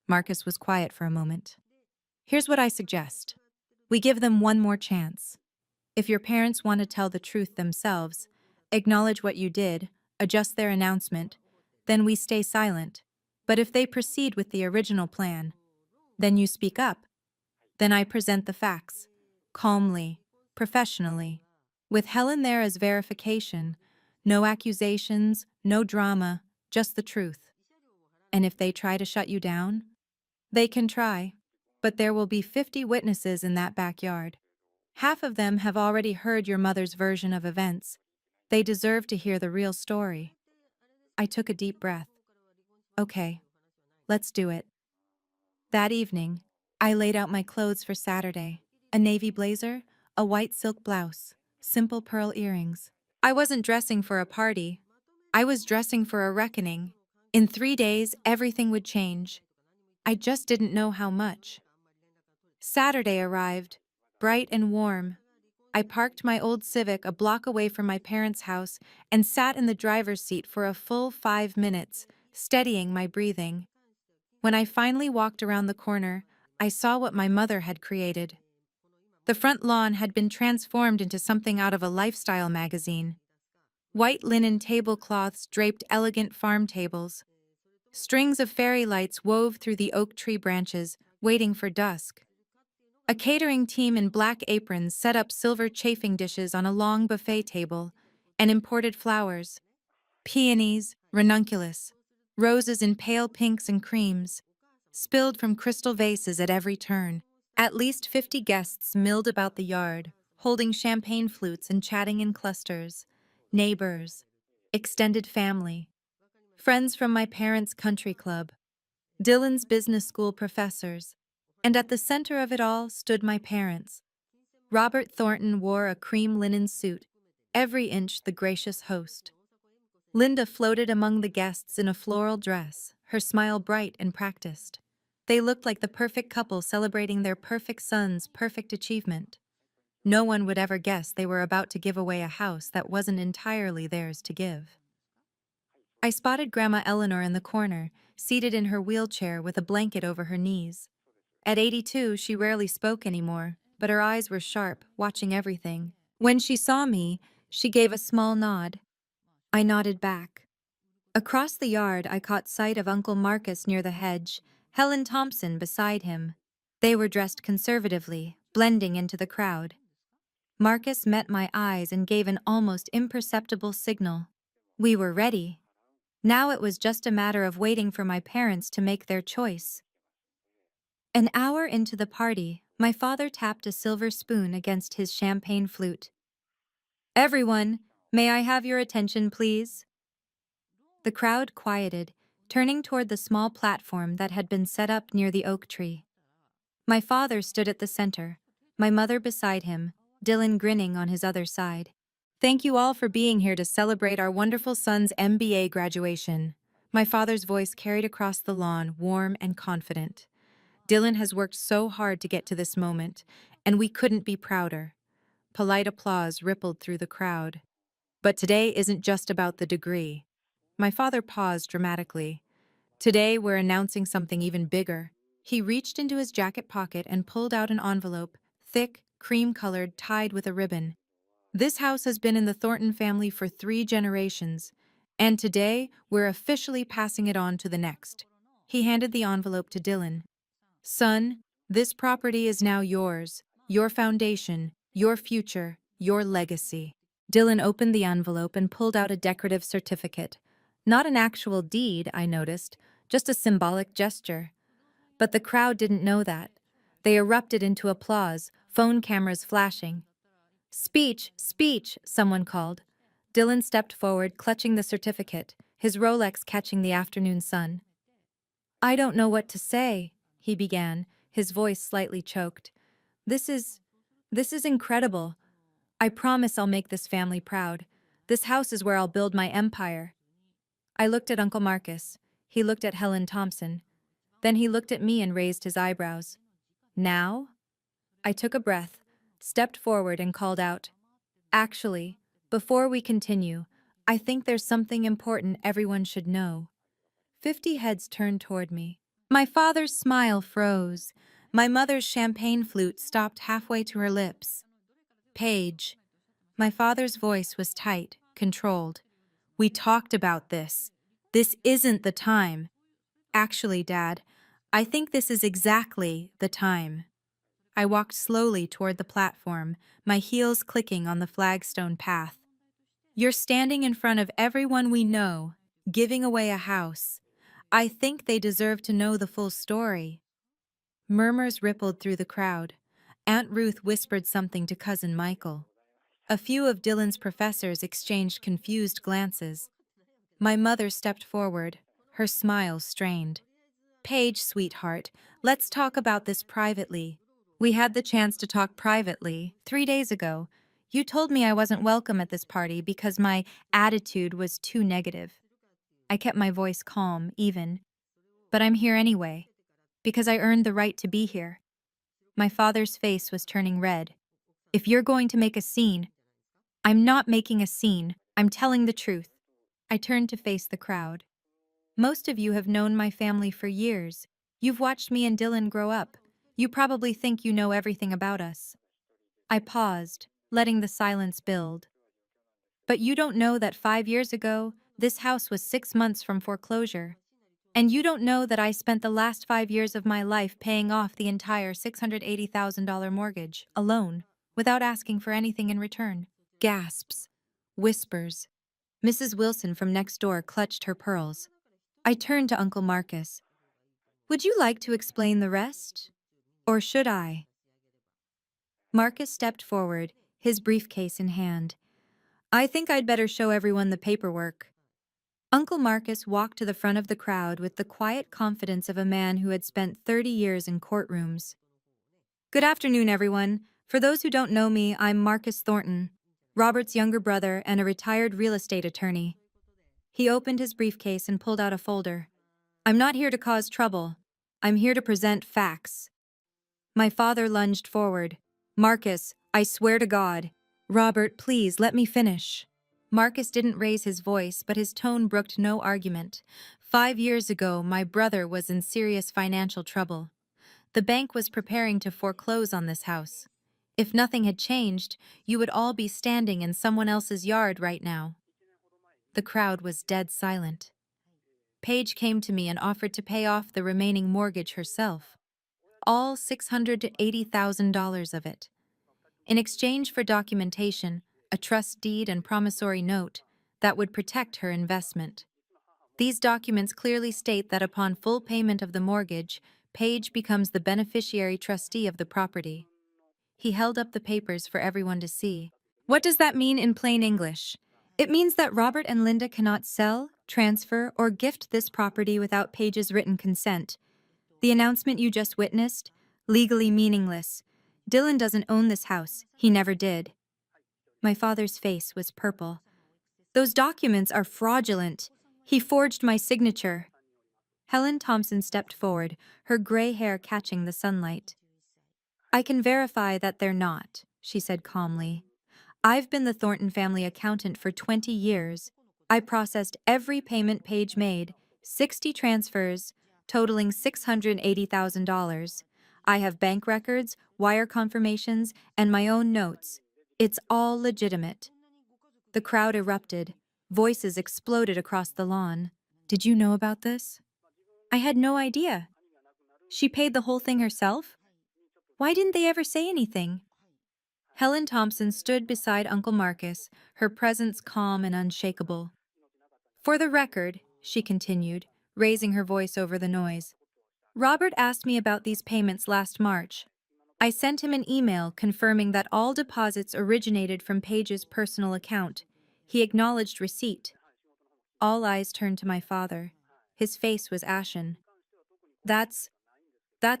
Marcus was quiet for a moment. Here's what I suggest. We give them one more chance. If your parents want to tell the truth themselves, acknowledge what you did, adjust their announcement, then we stay silent. But if they proceed with the original plan, then you speak up. Then I present the facts, calmly, professionally, with Helen there as verification. No accusations, no drama, just the truth. And if they try to shut you down, they can try, but there will be 50 witnesses in that backyard. Half of them have already heard your mother's version of events. They deserve to hear the real story. I took a deep breath. Okay, let's do it. That evening, I laid out my clothes for Saturday. A navy blazer, a white silk blouse, simple pearl earrings. I wasn't dressing for a party. I was dressing for a reckoning. In 3 days, everything would change. I just didn't know how much. Saturday arrived, bright and warm. I parked my old Civic a block away from my parents' house and sat in the driver's seat for a full 5 minutes, steadying my breathing. When I finally walked around the corner, I saw what my mother had created. The front lawn had been transformed into something out of a lifestyle magazine. White linen tablecloths draped elegant farm tables. Strings of fairy lights wove through the oak tree branches, waiting for dusk. A catering team in black aprons set up silver chafing dishes on a long buffet table, and imported flowers. Peonies, ranunculus, roses in pale pinks and creams, spilled from crystal vases at every turn. At least 50 guests milled about the yard, holding champagne flutes and chatting in clusters. Neighbors, extended family, friends from my parents' country club, Dylan's business school professors, and at the center of it all stood my parents. Robert Thornton wore a cream linen suit, every inch the gracious host. Linda floated among the guests in a floral dress, her smile bright and practiced. They looked like the perfect couple celebrating their perfect son's perfect achievement. No one would ever guess they were about to give away a house that wasn't entirely theirs to give. I spotted Grandma Eleanor in the corner, seated in her wheelchair with a blanket over her knees. At 82, she rarely spoke anymore, but her eyes were sharp, watching everything. When she saw me, she gave a small nod. I nodded back. Across the yard, I caught sight of Uncle Marcus near the hedge, Helen Thompson beside him. They were dressed conservatively, blending into the crowd. Marcus met my eyes and gave an almost imperceptible signal. We were ready. Now it was just a matter of waiting for my parents to make their choice. An hour into the party, my father tapped a silver spoon against his champagne flute. "Everyone, may I have your attention, please?" The crowd quieted, turning toward the small platform that had been set up near the oak tree. My father stood at the center, my mother beside him, Dylan grinning on his other side. "Thank you all for being here to celebrate our wonderful son's MBA graduation." My father's voice carried across the lawn, warm and confident. "Dylan has worked so hard to get to this moment, and we couldn't be prouder." Polite applause rippled through the crowd. "But today isn't just about the degree." My father paused dramatically. "Today we're announcing something even bigger." He reached into his jacket pocket and pulled out an envelope, thick, cream-colored, tied with a ribbon. "This house has been in the Thornton family for 3 generations, and today we're officially passing it on to the next." He handed the envelope to Dylan. "Son, this property is now yours, your foundation, your future, your legacy." Dylan opened the envelope and pulled out a decorative certificate. Not an actual deed, I noticed, just a symbolic gesture. But the crowd didn't know that. They erupted into applause, phone cameras flashing. "Speech, speech," someone called. Dylan stepped forward, clutching the certificate, his Rolex catching the afternoon sun. "I don't know what to say," he began, his voice slightly choked. This is incredible. I promise I'll make this family proud. This house is where I'll build my empire. I looked at Uncle Marcus. He looked at Helen Thompson. Then he looked at me and raised his eyebrows. Now? I took a breath, stepped forward and called out, "Actually, before we continue, I think there's something important everyone should know." 50 heads turned toward me. My father's smile froze. My mother's champagne flute stopped halfway to her lips. "Paige." My father's voice was tight, controlled. "We talked about this. This isn't the time." "Actually, Dad, I think this is exactly the time." I walked slowly toward the platform, my heels clicking on the flagstone path. "You're standing in front of everyone we know, giving away a house. I think they deserve to know the full story." Murmurs rippled through the crowd. Aunt Ruth whispered something to Cousin Michael. A few of Dylan's professors exchanged confused glances. My mother stepped forward, her smile strained. "Paige, sweetheart, let's talk about this privately. We had the chance to talk privately 3 days ago. You told me I wasn't welcome at this party because my attitude was too negative." I kept my voice calm, even. "But I'm here anyway, because I earned the right to be here." My father's face was turning red. "If you're going to make a scene—" "I'm not making a scene. I'm telling the truth." I turned to face the crowd. "Most of you have known my family for years. You've watched me and Dylan grow up. You probably think you know everything about us." I paused, letting the silence build. "But you don't know that 5 years ago, this house was 6 months from foreclosure. And you don't know that I spent the last 5 years of my life paying off the entire $680,000 mortgage, alone, without asking for anything in return." Gasps. Whispers. Mrs. Wilson from next door clutched her pearls. I turned to Uncle Marcus. "Would you like to explain the rest? Or should I?" Marcus stepped forward, his briefcase in hand. "I think I'd better show everyone the paperwork." Uncle Marcus walked to the front of the crowd with the quiet confidence of a man who had spent 30 years in courtrooms. "Good afternoon, everyone. For those who don't know me, I'm Marcus Thornton, Robert's younger brother and a retired real estate attorney." He opened his briefcase and pulled out a folder. "I'm not here to cause trouble. I'm here to present facts." My father lunged forward. "Marcus, I swear to God." "Robert, please, let me finish." Marcus didn't raise his voice, but his tone brooked no argument. 5 years ago, my brother was in serious financial trouble. The bank was preparing to foreclose on this house. If nothing had changed, you would all be standing in someone else's yard right now. The crowd was dead silent. Paige came to me and offered to pay off the remaining mortgage herself. All $680,000 of it. In exchange for documentation, a trust deed and promissory note that would protect her investment. These documents clearly state that upon full payment of the mortgage, Paige becomes the beneficiary trustee of the property. He held up the papers for everyone to see. "What does that mean in plain English?" "It means that Robert and Linda cannot sell, transfer, or gift this property without Paige's written consent. The announcement you just witnessed, legally meaningless. Dylan doesn't own this house. He never did." My father's face was purple. "Those documents are fraudulent. He forged my signature." Helen Thompson stepped forward, her gray hair catching the sunlight. "I can verify that they're not," she said calmly. "I've been the Thornton family accountant for 20 years. I processed every payment Paige made, 60 transfers, totaling $680,000. I have bank records, wire confirmations, and my own notes. It's all legitimate." The crowd erupted. Voices exploded across the lawn. "Did you know about this?" "I had no idea." "She paid the whole thing herself?" "Why didn't they ever say anything?" Helen Thompson stood beside Uncle Marcus, her presence calm and unshakable. "For the record," she continued, raising her voice over the noise, "Robert asked me about these payments last March. I sent him an email confirming that all deposits originated from Paige's personal account. He acknowledged receipt." All eyes turned to my father. His face was ashen. That's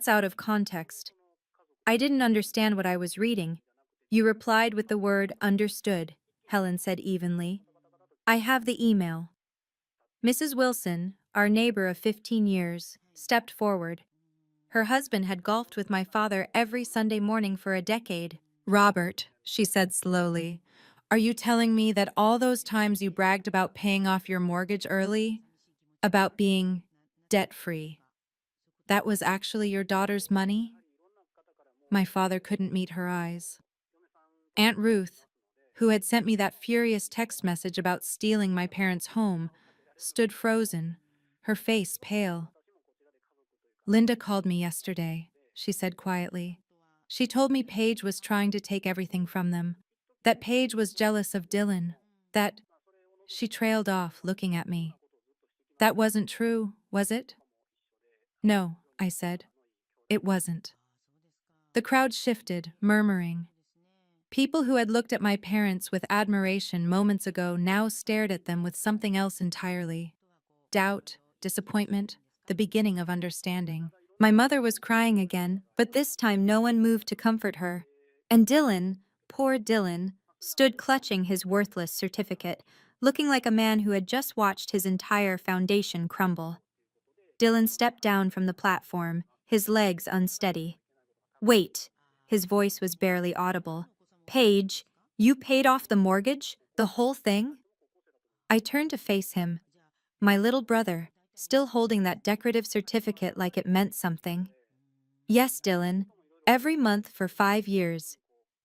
out of context." "I didn't understand what I was reading." "You replied with the word understood," Helen said evenly. I have the email. Mrs. Wilson, our neighbor of 15 years, stepped forward. Her husband had golfed with my father every Sunday morning for a decade. Robert, she said slowly, are you telling me that all those times you bragged about paying off your mortgage early, about being debt-free, that was actually your daughter's money? My father couldn't meet her eyes. Aunt Ruth, who had sent me that furious text message about stealing my parents' home, stood frozen, her face pale. Linda called me yesterday, she said quietly. She told me Paige was trying to take everything from them, that Paige was jealous of Dylan, that... She trailed off, looking at me. That wasn't true, was it? No, I said. It wasn't. The crowd shifted, murmuring. People who had looked at my parents with admiration moments ago now stared at them with something else entirely. Doubt, disappointment, the beginning of understanding. My mother was crying again, but this time no one moved to comfort her. And Dylan, poor Dylan, stood clutching his worthless certificate, looking like a man who had just watched his entire foundation crumble. Dylan stepped down from the platform, his legs unsteady. Wait, his voice was barely audible. Paige, you paid off the mortgage? The whole thing? I turned to face him. My little brother, still holding that decorative certificate like it meant something. Yes, Dylan, every month for 5 years.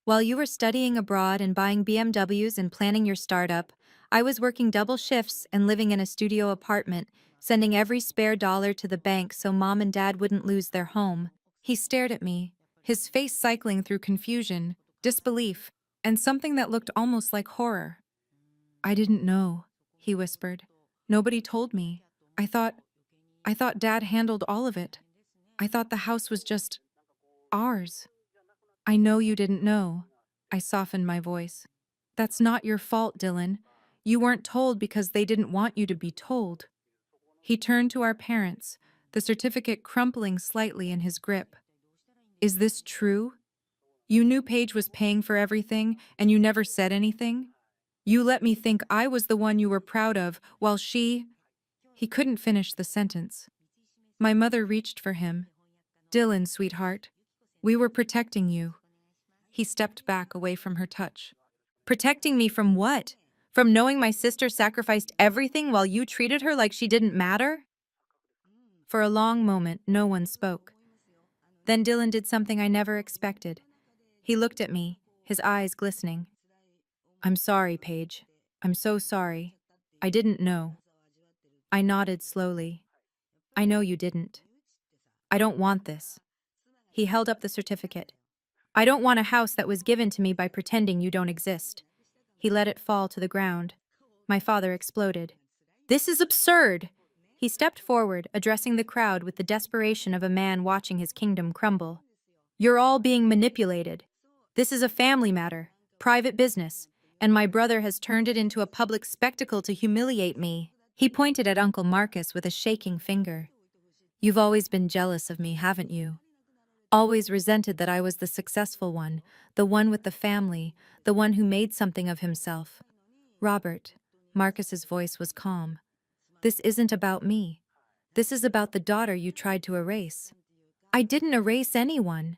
While you were studying abroad and buying BMWs and planning your startup, I was working double shifts and living in a studio apartment, sending every spare dollar to the bank so Mom and Dad wouldn't lose their home. He stared at me, his face cycling through confusion, disbelief, and something that looked almost like horror. I didn't know, he whispered. Nobody told me. I thought Dad handled all of it. I thought the house was just ours. I know you didn't know. I softened my voice. That's not your fault, Dylan. You weren't told because they didn't want you to be told. He turned to our parents, the certificate crumpling slightly in his grip. Is this true? You knew Paige was paying for everything, and you never said anything? You let me think I was the one you were proud of, while she... He couldn't finish the sentence. My mother reached for him. Dylan, sweetheart, we were protecting you. He stepped back away from her touch. Protecting me from what? From knowing my sister sacrificed everything while you treated her like she didn't matter? For a long moment, no one spoke. Then Dylan did something I never expected. He looked at me, his eyes glistening. I'm sorry, Paige. I'm so sorry. I didn't know. I nodded slowly. I know you didn't. I don't want this. He held up the certificate. I don't want a house that was given to me by pretending you don't exist. He let it fall to the ground. My father exploded. This is absurd! He stepped forward, addressing the crowd with the desperation of a man watching his kingdom crumble. You're all being manipulated. This is a family matter, private business, and my brother has turned it into a public spectacle to humiliate me. He pointed at Uncle Marcus with a shaking finger. You've always been jealous of me, haven't you? Always resented that I was the successful one, the one with the family, the one who made something of himself. Robert, Marcus's voice was calm. This isn't about me. This is about the daughter you tried to erase. I didn't erase anyone.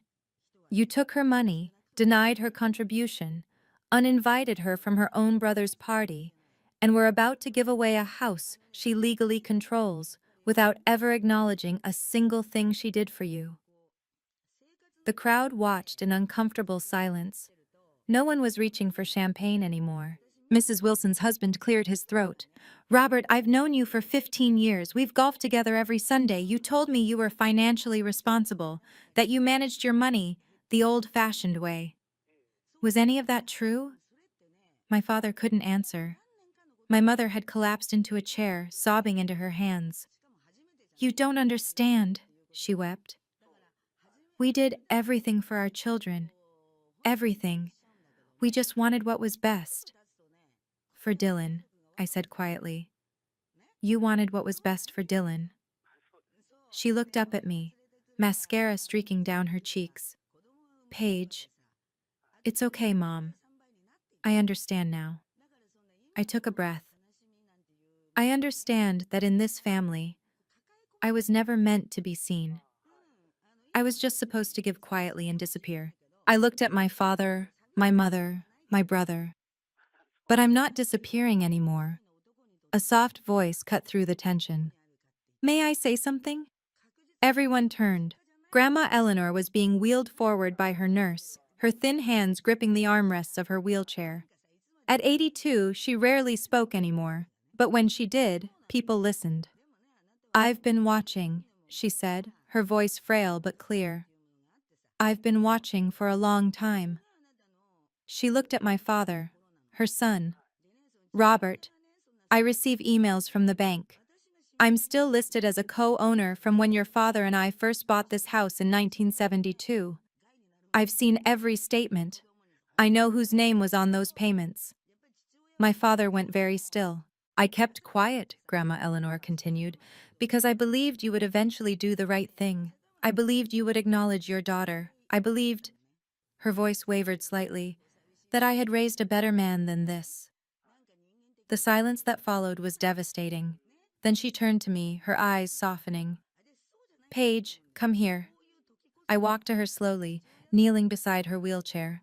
You took her money, denied her contribution, uninvited her from her own brother's party, and were about to give away a house she legally controls without ever acknowledging a single thing she did for you. The crowd watched in uncomfortable silence. No one was reaching for champagne anymore. Mrs. Wilson's husband cleared his throat. Robert, I've known you for 15 years. We've golfed together every Sunday. You told me you were financially responsible, that you managed your money the old-fashioned way. Was any of that true? My father couldn't answer. My mother had collapsed into a chair, sobbing into her hands. You don't understand, she wept. We did everything for our children. Everything. We just wanted what was best. For Dylan, I said quietly. You wanted what was best for Dylan. She looked up at me, mascara streaking down her cheeks. Paige. It's okay, Mom. I understand now. I took a breath. I understand that in this family, I was never meant to be seen. I was just supposed to give quietly and disappear. I looked at my father, my mother, my brother. But I'm not disappearing anymore. A soft voice cut through the tension. May I say something? Everyone turned. Grandma Eleanor was being wheeled forward by her nurse, her thin hands gripping the armrests of her wheelchair. At 82, she rarely spoke anymore, but when she did, people listened. I've been watching, she said, her voice frail but clear. I've been watching for a long time. She looked at my father, her son. Robert, I receive emails from the bank. I'm still listed as a co-owner from when your father and I first bought this house in 1972. I've seen every statement. I know whose name was on those payments. My father went very still. I kept quiet, Grandma Eleanor continued, because I believed you would eventually do the right thing. I believed you would acknowledge your daughter. I believed, her voice wavered slightly, that I had raised a better man than this. The silence that followed was devastating. Then she turned to me, her eyes softening. Paige, come here. I walked to her slowly, kneeling beside her wheelchair.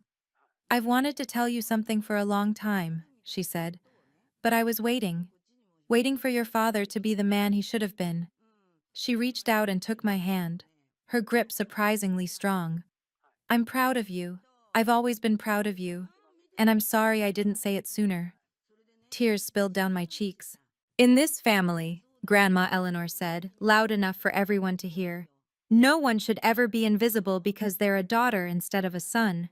I've wanted to tell you something for a long time, she said, but I was waiting for your father to be the man he should have been. She reached out and took my hand, her grip surprisingly strong. I'm proud of you. I've always been proud of you, and I'm sorry I didn't say it sooner. Tears spilled down my cheeks. In this family, Grandma Eleanor said, loud enough for everyone to hear, no one should ever be invisible because they're a daughter instead of a son.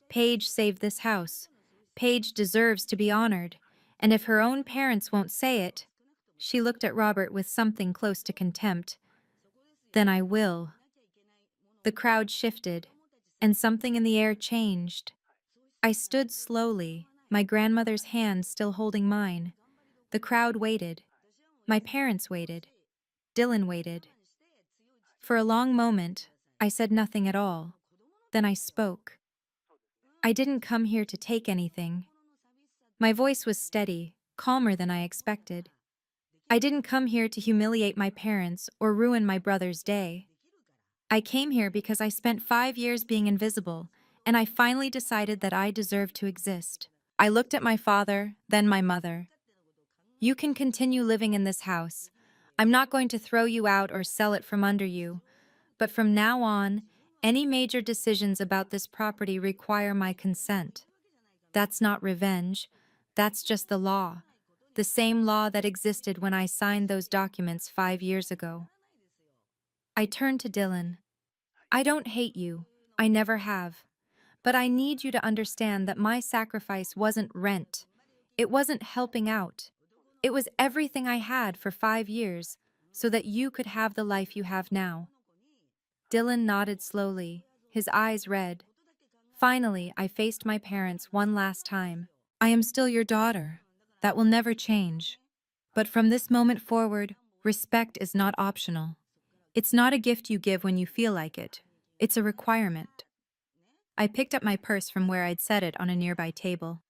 Paige saved this house. Paige deserves to be honored, and if her own parents won't say it, she looked at Robert with something close to contempt, then I will. The crowd shifted, and something in the air changed. I stood slowly, my grandmother's hand still holding mine. The crowd waited. My parents waited. Dylan waited. For a long moment, I said nothing at all. Then I spoke. I didn't come here to take anything. My voice was steady, calmer than I expected. I didn't come here to humiliate my parents or ruin my brother's day. I came here because I spent 5 years being invisible, and I finally decided that I deserved to exist. I looked at my father, then my mother. You can continue living in this house. I'm not going to throw you out or sell it from under you, but from now on, any major decisions about this property require my consent. That's not revenge. That's just the law. The same law that existed when I signed those documents 5 years ago. I turned to Dylan. I don't hate you. I never have. But I need you to understand that my sacrifice wasn't rent. It wasn't helping out. It was everything I had for 5 years so that you could have the life you have now. Dylan nodded slowly, his eyes red. Finally, I faced my parents one last time. I am still your daughter. That will never change. But from this moment forward, respect is not optional. It's not a gift you give when you feel like it. It's a requirement. I picked up my purse from where I'd set it on a nearby table.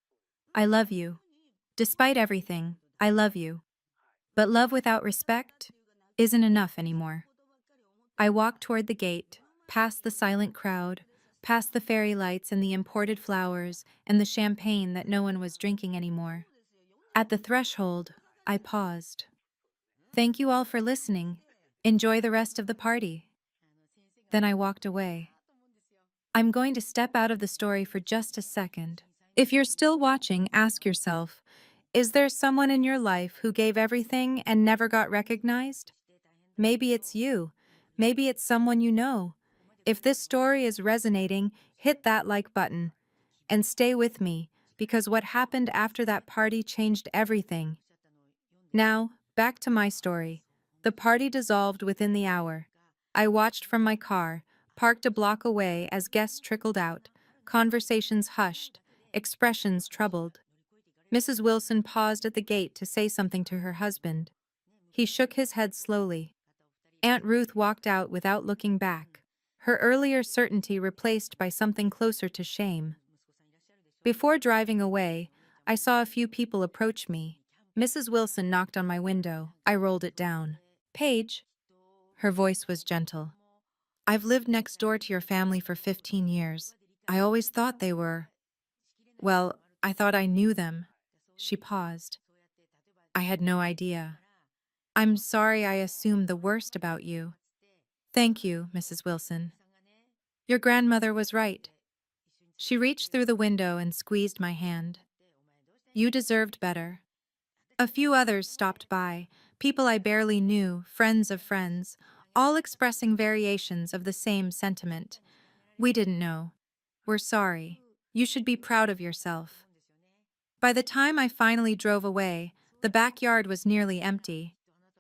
I love you. Despite everything, I love you. But love without respect isn't enough anymore. I walked toward the gate, past the silent crowd, past the fairy lights and the imported flowers and the champagne that no one was drinking anymore. At the threshold, I paused. Thank you all for listening. Enjoy the rest of the party. Then I walked away. I'm going to step out of the story for just a second. If you're still watching, ask yourself, is there someone in your life who gave everything and never got recognized? Maybe it's you. Maybe it's someone you know. If this story is resonating, hit that like button. And stay with me, because what happened after that party changed everything. Now, back to my story. The party dissolved within the hour. I watched from my car, parked a block away as guests trickled out, conversations hushed, expressions troubled. Mrs. Wilson paused at the gate to say something to her husband. He shook his head slowly. Aunt Ruth walked out without looking back, her earlier certainty replaced by something closer to shame. Before driving away, I saw a few people approach me. Mrs. Wilson knocked on my window. I rolled it down. Paige. Her voice was gentle. I've lived next door to your family for 15 years. I always thought they were. Well, I thought I knew them. She paused. I had no idea. I'm sorry I assumed the worst about you. Thank you, Mrs. Wilson. Your grandmother was right. She reached through the window and squeezed my hand. You deserved better. A few others stopped by, people I barely knew, friends of friends, all expressing variations of the same sentiment. We didn't know. We're sorry. You should be proud of yourself. By the time I finally drove away, the backyard was nearly empty.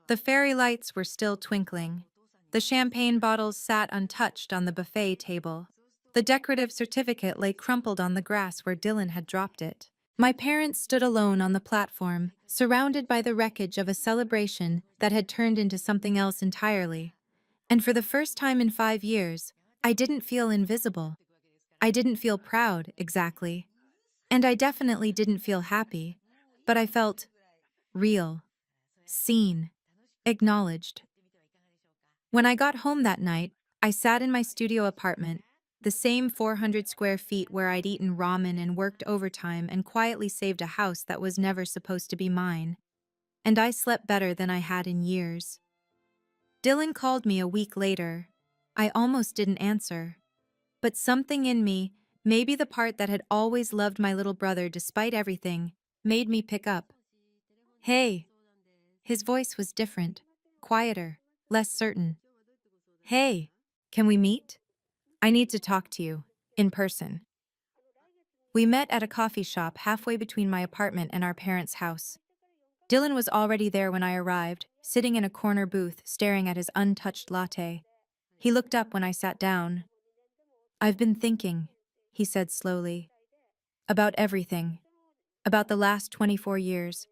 The fairy lights were still twinkling. The champagne bottles sat untouched on the buffet table. The decorative certificate lay crumpled on the grass where Dylan had dropped it. My parents stood alone on the platform, surrounded by the wreckage of a celebration that had turned into something else entirely. And for the first time in 5 years, I didn't feel invisible. I didn't feel proud, exactly. And I definitely didn't feel happy, but I felt real, seen, acknowledged. When I got home that night, I sat in my studio apartment, the same 400 square feet where I'd eaten ramen and worked overtime and quietly saved a house that was never supposed to be mine. And I slept better than I had in years. Dylan called me a week later. I almost didn't answer. But something in me, maybe the part that had always loved my little brother despite everything, made me pick up. Hey. His voice was different, quieter, less certain. Hey, can we meet? I need to talk to you, in person. We met at a coffee shop halfway between my apartment and our parents' house. Dylan was already there when I arrived, sitting in a corner booth, staring at his untouched latte. He looked up when I sat down. I've been thinking, he said slowly, about everything, about the last 24 years,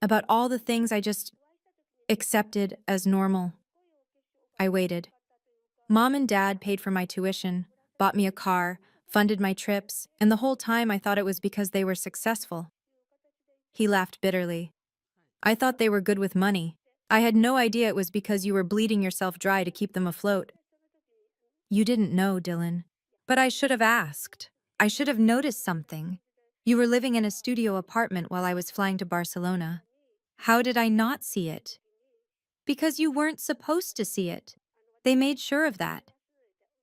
about all the things I just accepted as normal. I waited. Mom and Dad paid for my tuition, bought me a car, funded my trips, and the whole time I thought it was because they were successful. He laughed bitterly. I thought they were good with money. I had no idea it was because you were bleeding yourself dry to keep them afloat. You didn't know, Dylan. But I should have asked. I should have noticed something. You were living in a studio apartment while I was flying to Barcelona. How did I not see it? Because you weren't supposed to see it. They made sure of that.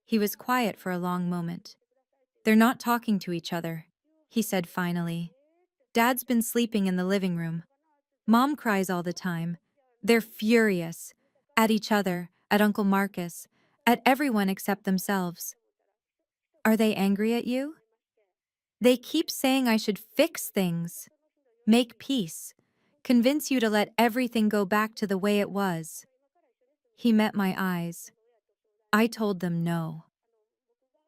He was quiet for a long moment. They're not talking to each other, he said finally. Dad's been sleeping in the living room. Mom cries all the time. They're furious. At each other, at Uncle Marcus, at everyone except themselves. Are they angry at you? They keep saying I should fix things, make peace, convince you to let everything go back to the way it was. He met my eyes. I told them no.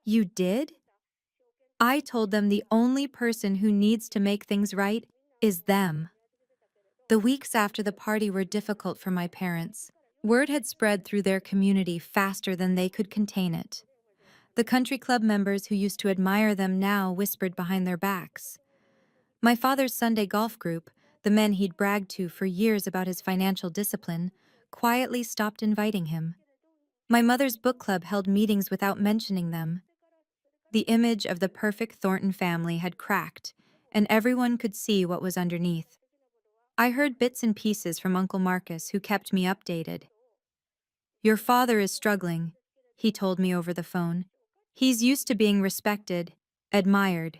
You did? I told them the only person who needs to make things right is them. The weeks after the party were difficult for my parents. Word had spread through their community faster than they could contain it. The country club members who used to admire them now whispered behind their backs. My father's Sunday golf group, the men he'd bragged to for years about his financial discipline, quietly stopped inviting him. My mother's book club held meetings without mentioning them. The image of the perfect Thornton family had cracked, and everyone could see what was underneath. I heard bits and pieces from Uncle Marcus, who kept me updated. Your father is struggling, he told me over the phone. He's used to being respected, admired.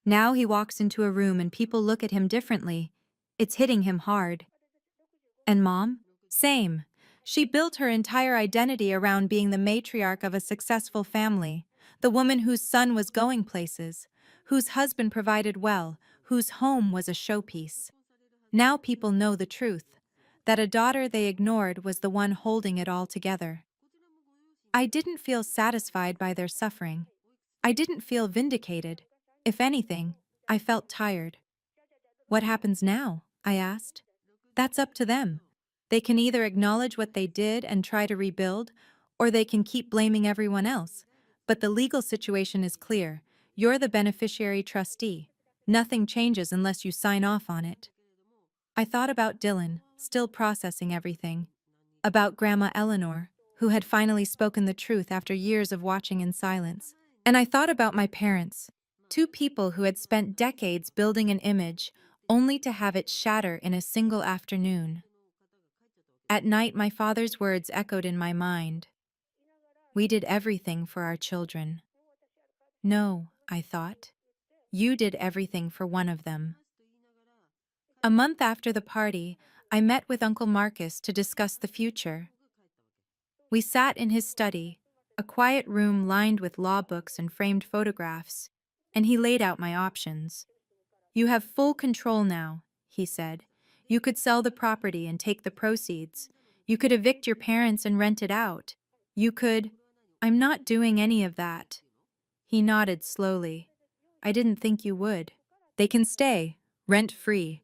Now he walks into a room and people look at him differently. It's hitting him hard. And Mom? Same. She built her entire identity around being the matriarch of a successful family, the woman whose son was going places, whose husband provided well, whose home was a showpiece. Now people know the truth, that a daughter they ignored was the one holding it all together. I didn't feel satisfied by their suffering. I didn't feel vindicated. If anything, I felt tired. What happens now? I asked. That's up to them. They can either acknowledge what they did and try to rebuild, or they can keep blaming everyone else. But the legal situation is clear. You're the beneficiary trustee. Nothing changes unless you sign off on it. I thought about Dylan, still processing everything. About Grandma Eleanor, who had finally spoken the truth after years of watching in silence. And I thought about my parents, two people who had spent decades building an image only to have it shatter in a single afternoon. At night, my father's words echoed in my mind. We did everything for our children. No, I thought. You did everything for one of them. A month after the party, I met with Uncle Marcus to discuss the future. We sat in his study, a quiet room lined with law books and framed photographs, and he laid out my options. You have full control now, he said. You could sell the property and take the proceeds. You could evict your parents and rent it out. You could... I'm not doing any of that. He nodded slowly. I didn't think you would. They can stay, rent-free.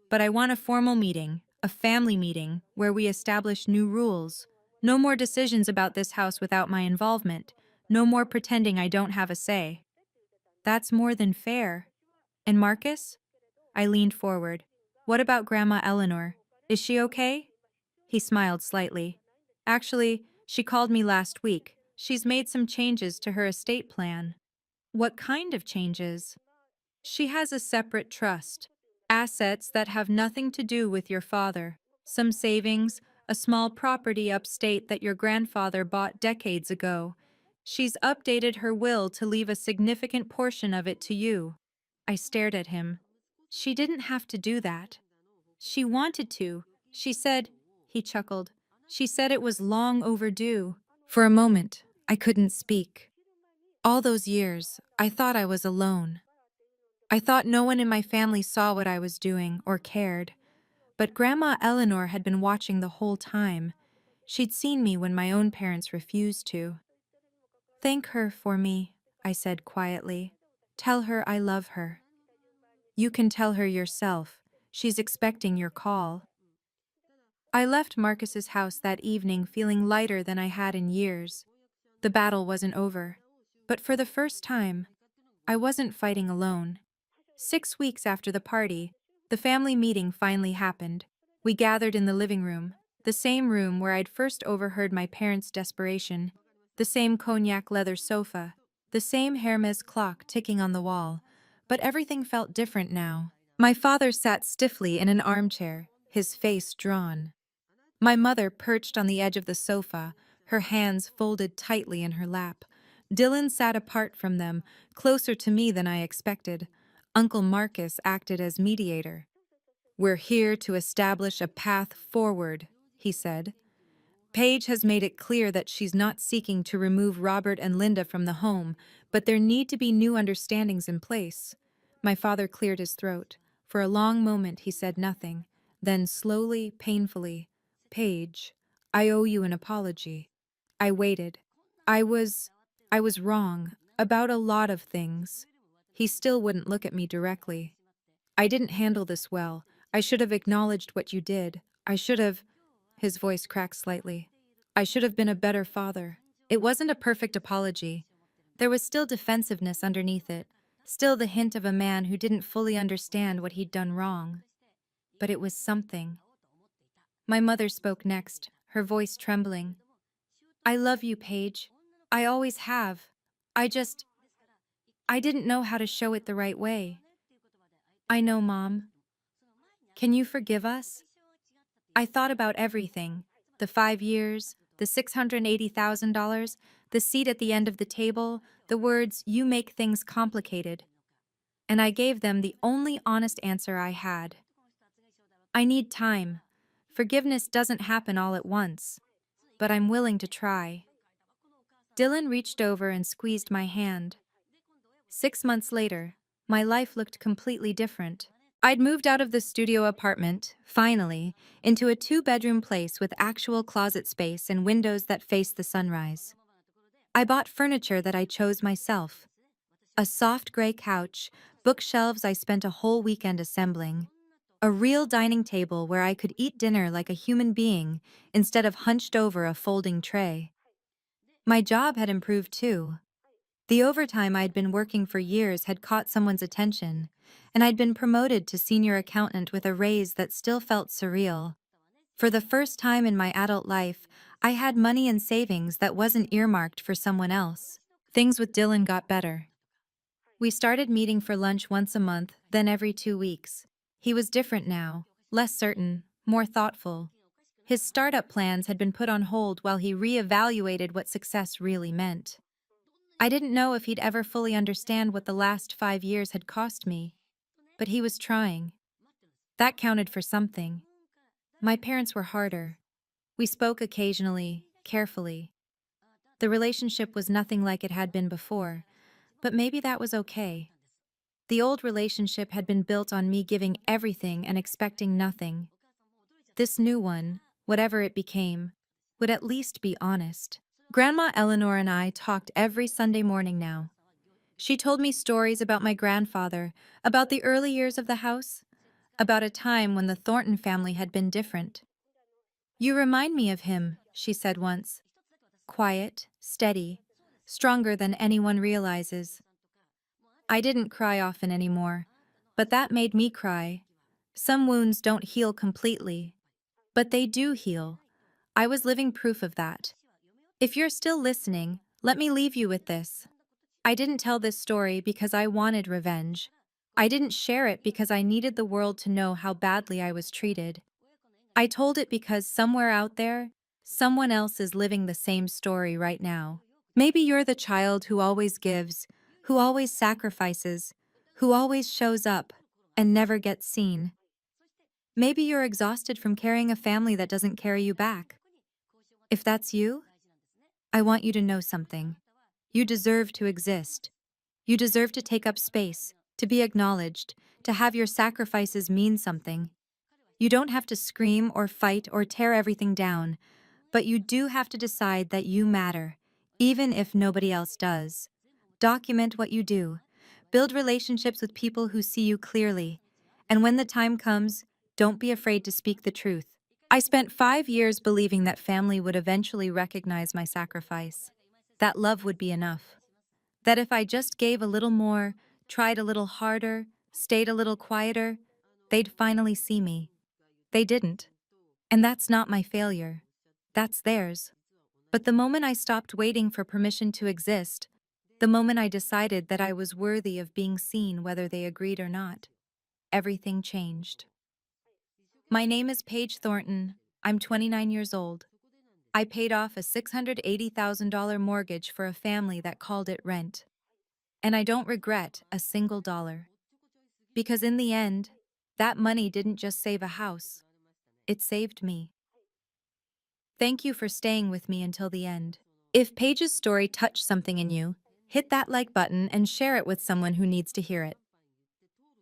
But I want a formal meeting, a family meeting, where we establish new rules. No more decisions about this house without my involvement. No more pretending I don't have a say. That's more than fair. And Marcus? I leaned forward. What about Grandma Eleanor? Is she okay? He smiled slightly. Actually, she called me last week. She's made some changes to her estate plan. What kind of changes? She has a separate trust. Assets that have nothing to do with your father. Some savings, a small property upstate that your grandfather bought decades ago. She's updated her will to leave a significant portion of it to you. I stared at him. She didn't have to do that. She wanted to. She said, he chuckled. She said it was long overdue. For a moment, I couldn't speak. All those years, I thought I was alone. I thought no one in my family saw what I was doing or cared. But Grandma Eleanor had been watching the whole time. She'd seen me when my own parents refused to. Thank her for me, I said quietly. Tell her I love her. You can tell her yourself. She's expecting your call. I left Marcus's house that evening feeling lighter than I had in years. The battle wasn't over. But for the first time, I wasn't fighting alone. 6 weeks after the party, the family meeting finally happened. We gathered in the living room, the same room where I'd first overheard my parents' desperation, the same cognac leather sofa, the same Hermes clock ticking on the wall, but everything felt different now. My father sat stiffly in an armchair, his face drawn. My mother perched on the edge of the sofa, her hands folded tightly in her lap. Dylan sat apart from them, closer to me than I expected. Uncle Marcus acted as mediator. We're here to establish a path forward, he said. Paige has made it clear that she's not seeking to remove Robert and Linda from the home, but there need to be new understandings in place. My father cleared his throat. For a long moment he said nothing. Then slowly, painfully, Paige, I owe you an apology. I waited. I was wrong about a lot of things. He still wouldn't look at me directly. I didn't handle this well. I should have acknowledged what you did. I should have... His voice cracked slightly. I should have been a better father. It wasn't a perfect apology. There was still defensiveness underneath it, still the hint of a man who didn't fully understand what he'd done wrong. But it was something. My mother spoke next, her voice trembling. I love you, Paige. I always have. I didn't know how to show it the right way. I know, Mom. Can you forgive us? I thought about everything. The 5 years, the $680,000, the seat at the end of the table, the words, you make things complicated. And I gave them the only honest answer I had. I need time. Forgiveness doesn't happen all at once. But I'm willing to try. Dylan reached over and squeezed my hand. 6 months later, my life looked completely different. I'd moved out of the studio apartment, finally, into a 2-bedroom place with actual closet space and windows that faced the sunrise. I bought furniture that I chose myself. A soft gray couch, bookshelves I spent a whole weekend assembling, a real dining table where I could eat dinner like a human being instead of hunched over a folding tray. My job had improved too. The overtime I'd been working for years had caught someone's attention, and I'd been promoted to senior accountant with a raise that still felt surreal. For the first time in my adult life, I had money in savings that wasn't earmarked for someone else. Things with Dylan got better. We started meeting for lunch once a month, then every 2 weeks. He was different now, less certain, more thoughtful. His startup plans had been put on hold while he re-evaluated what success really meant. I didn't know if he'd ever fully understand what the last 5 years had cost me, but he was trying. That counted for something. My parents were harder. We spoke occasionally, carefully. The relationship was nothing like it had been before, but maybe that was okay. The old relationship had been built on me giving everything and expecting nothing. This new one, whatever it became, would at least be honest. Grandma Eleanor and I talked every Sunday morning now. She told me stories about my grandfather, about the early years of the house, about a time when the Thornton family had been different. "You remind me of him," she said once. "Quiet, steady, stronger than anyone realizes." I didn't cry often anymore, but that made me cry. Some wounds don't heal completely, but they do heal. I was living proof of that. If you're still listening, let me leave you with this. I didn't tell this story because I wanted revenge. I didn't share it because I needed the world to know how badly I was treated. I told it because somewhere out there, someone else is living the same story right now. Maybe you're the child who always gives, who always sacrifices, who always shows up, and never gets seen. Maybe you're exhausted from carrying a family that doesn't carry you back. If that's you, I want you to know something. You deserve to exist. You deserve to take up space, to be acknowledged, to have your sacrifices mean something. You don't have to scream or fight or tear everything down, but you do have to decide that you matter, even if nobody else does. Document what you do. Build relationships with people who see you clearly. And when the time comes, don't be afraid to speak the truth. I spent 5 years believing that family would eventually recognize my sacrifice, that love would be enough, that if I just gave a little more, tried a little harder, stayed a little quieter, they'd finally see me. They didn't. And that's not my failure. That's theirs. But the moment I stopped waiting for permission to exist, the moment I decided that I was worthy of being seen whether they agreed or not, everything changed. My name is Paige Thornton. I'm 29 years old. I paid off a $680,000 mortgage for a family that called it rent. And I don't regret a single dollar. Because in the end, that money didn't just save a house, it saved me. Thank you for staying with me until the end. If Paige's story touched something in you, hit that like button and share it with someone who needs to hear it.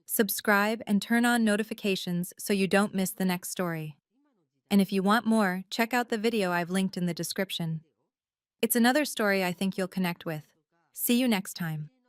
Subscribe and turn on notifications so you don't miss the next story. And if you want more, check out the video I've linked in the description. It's another story I think you'll connect with. See you next time.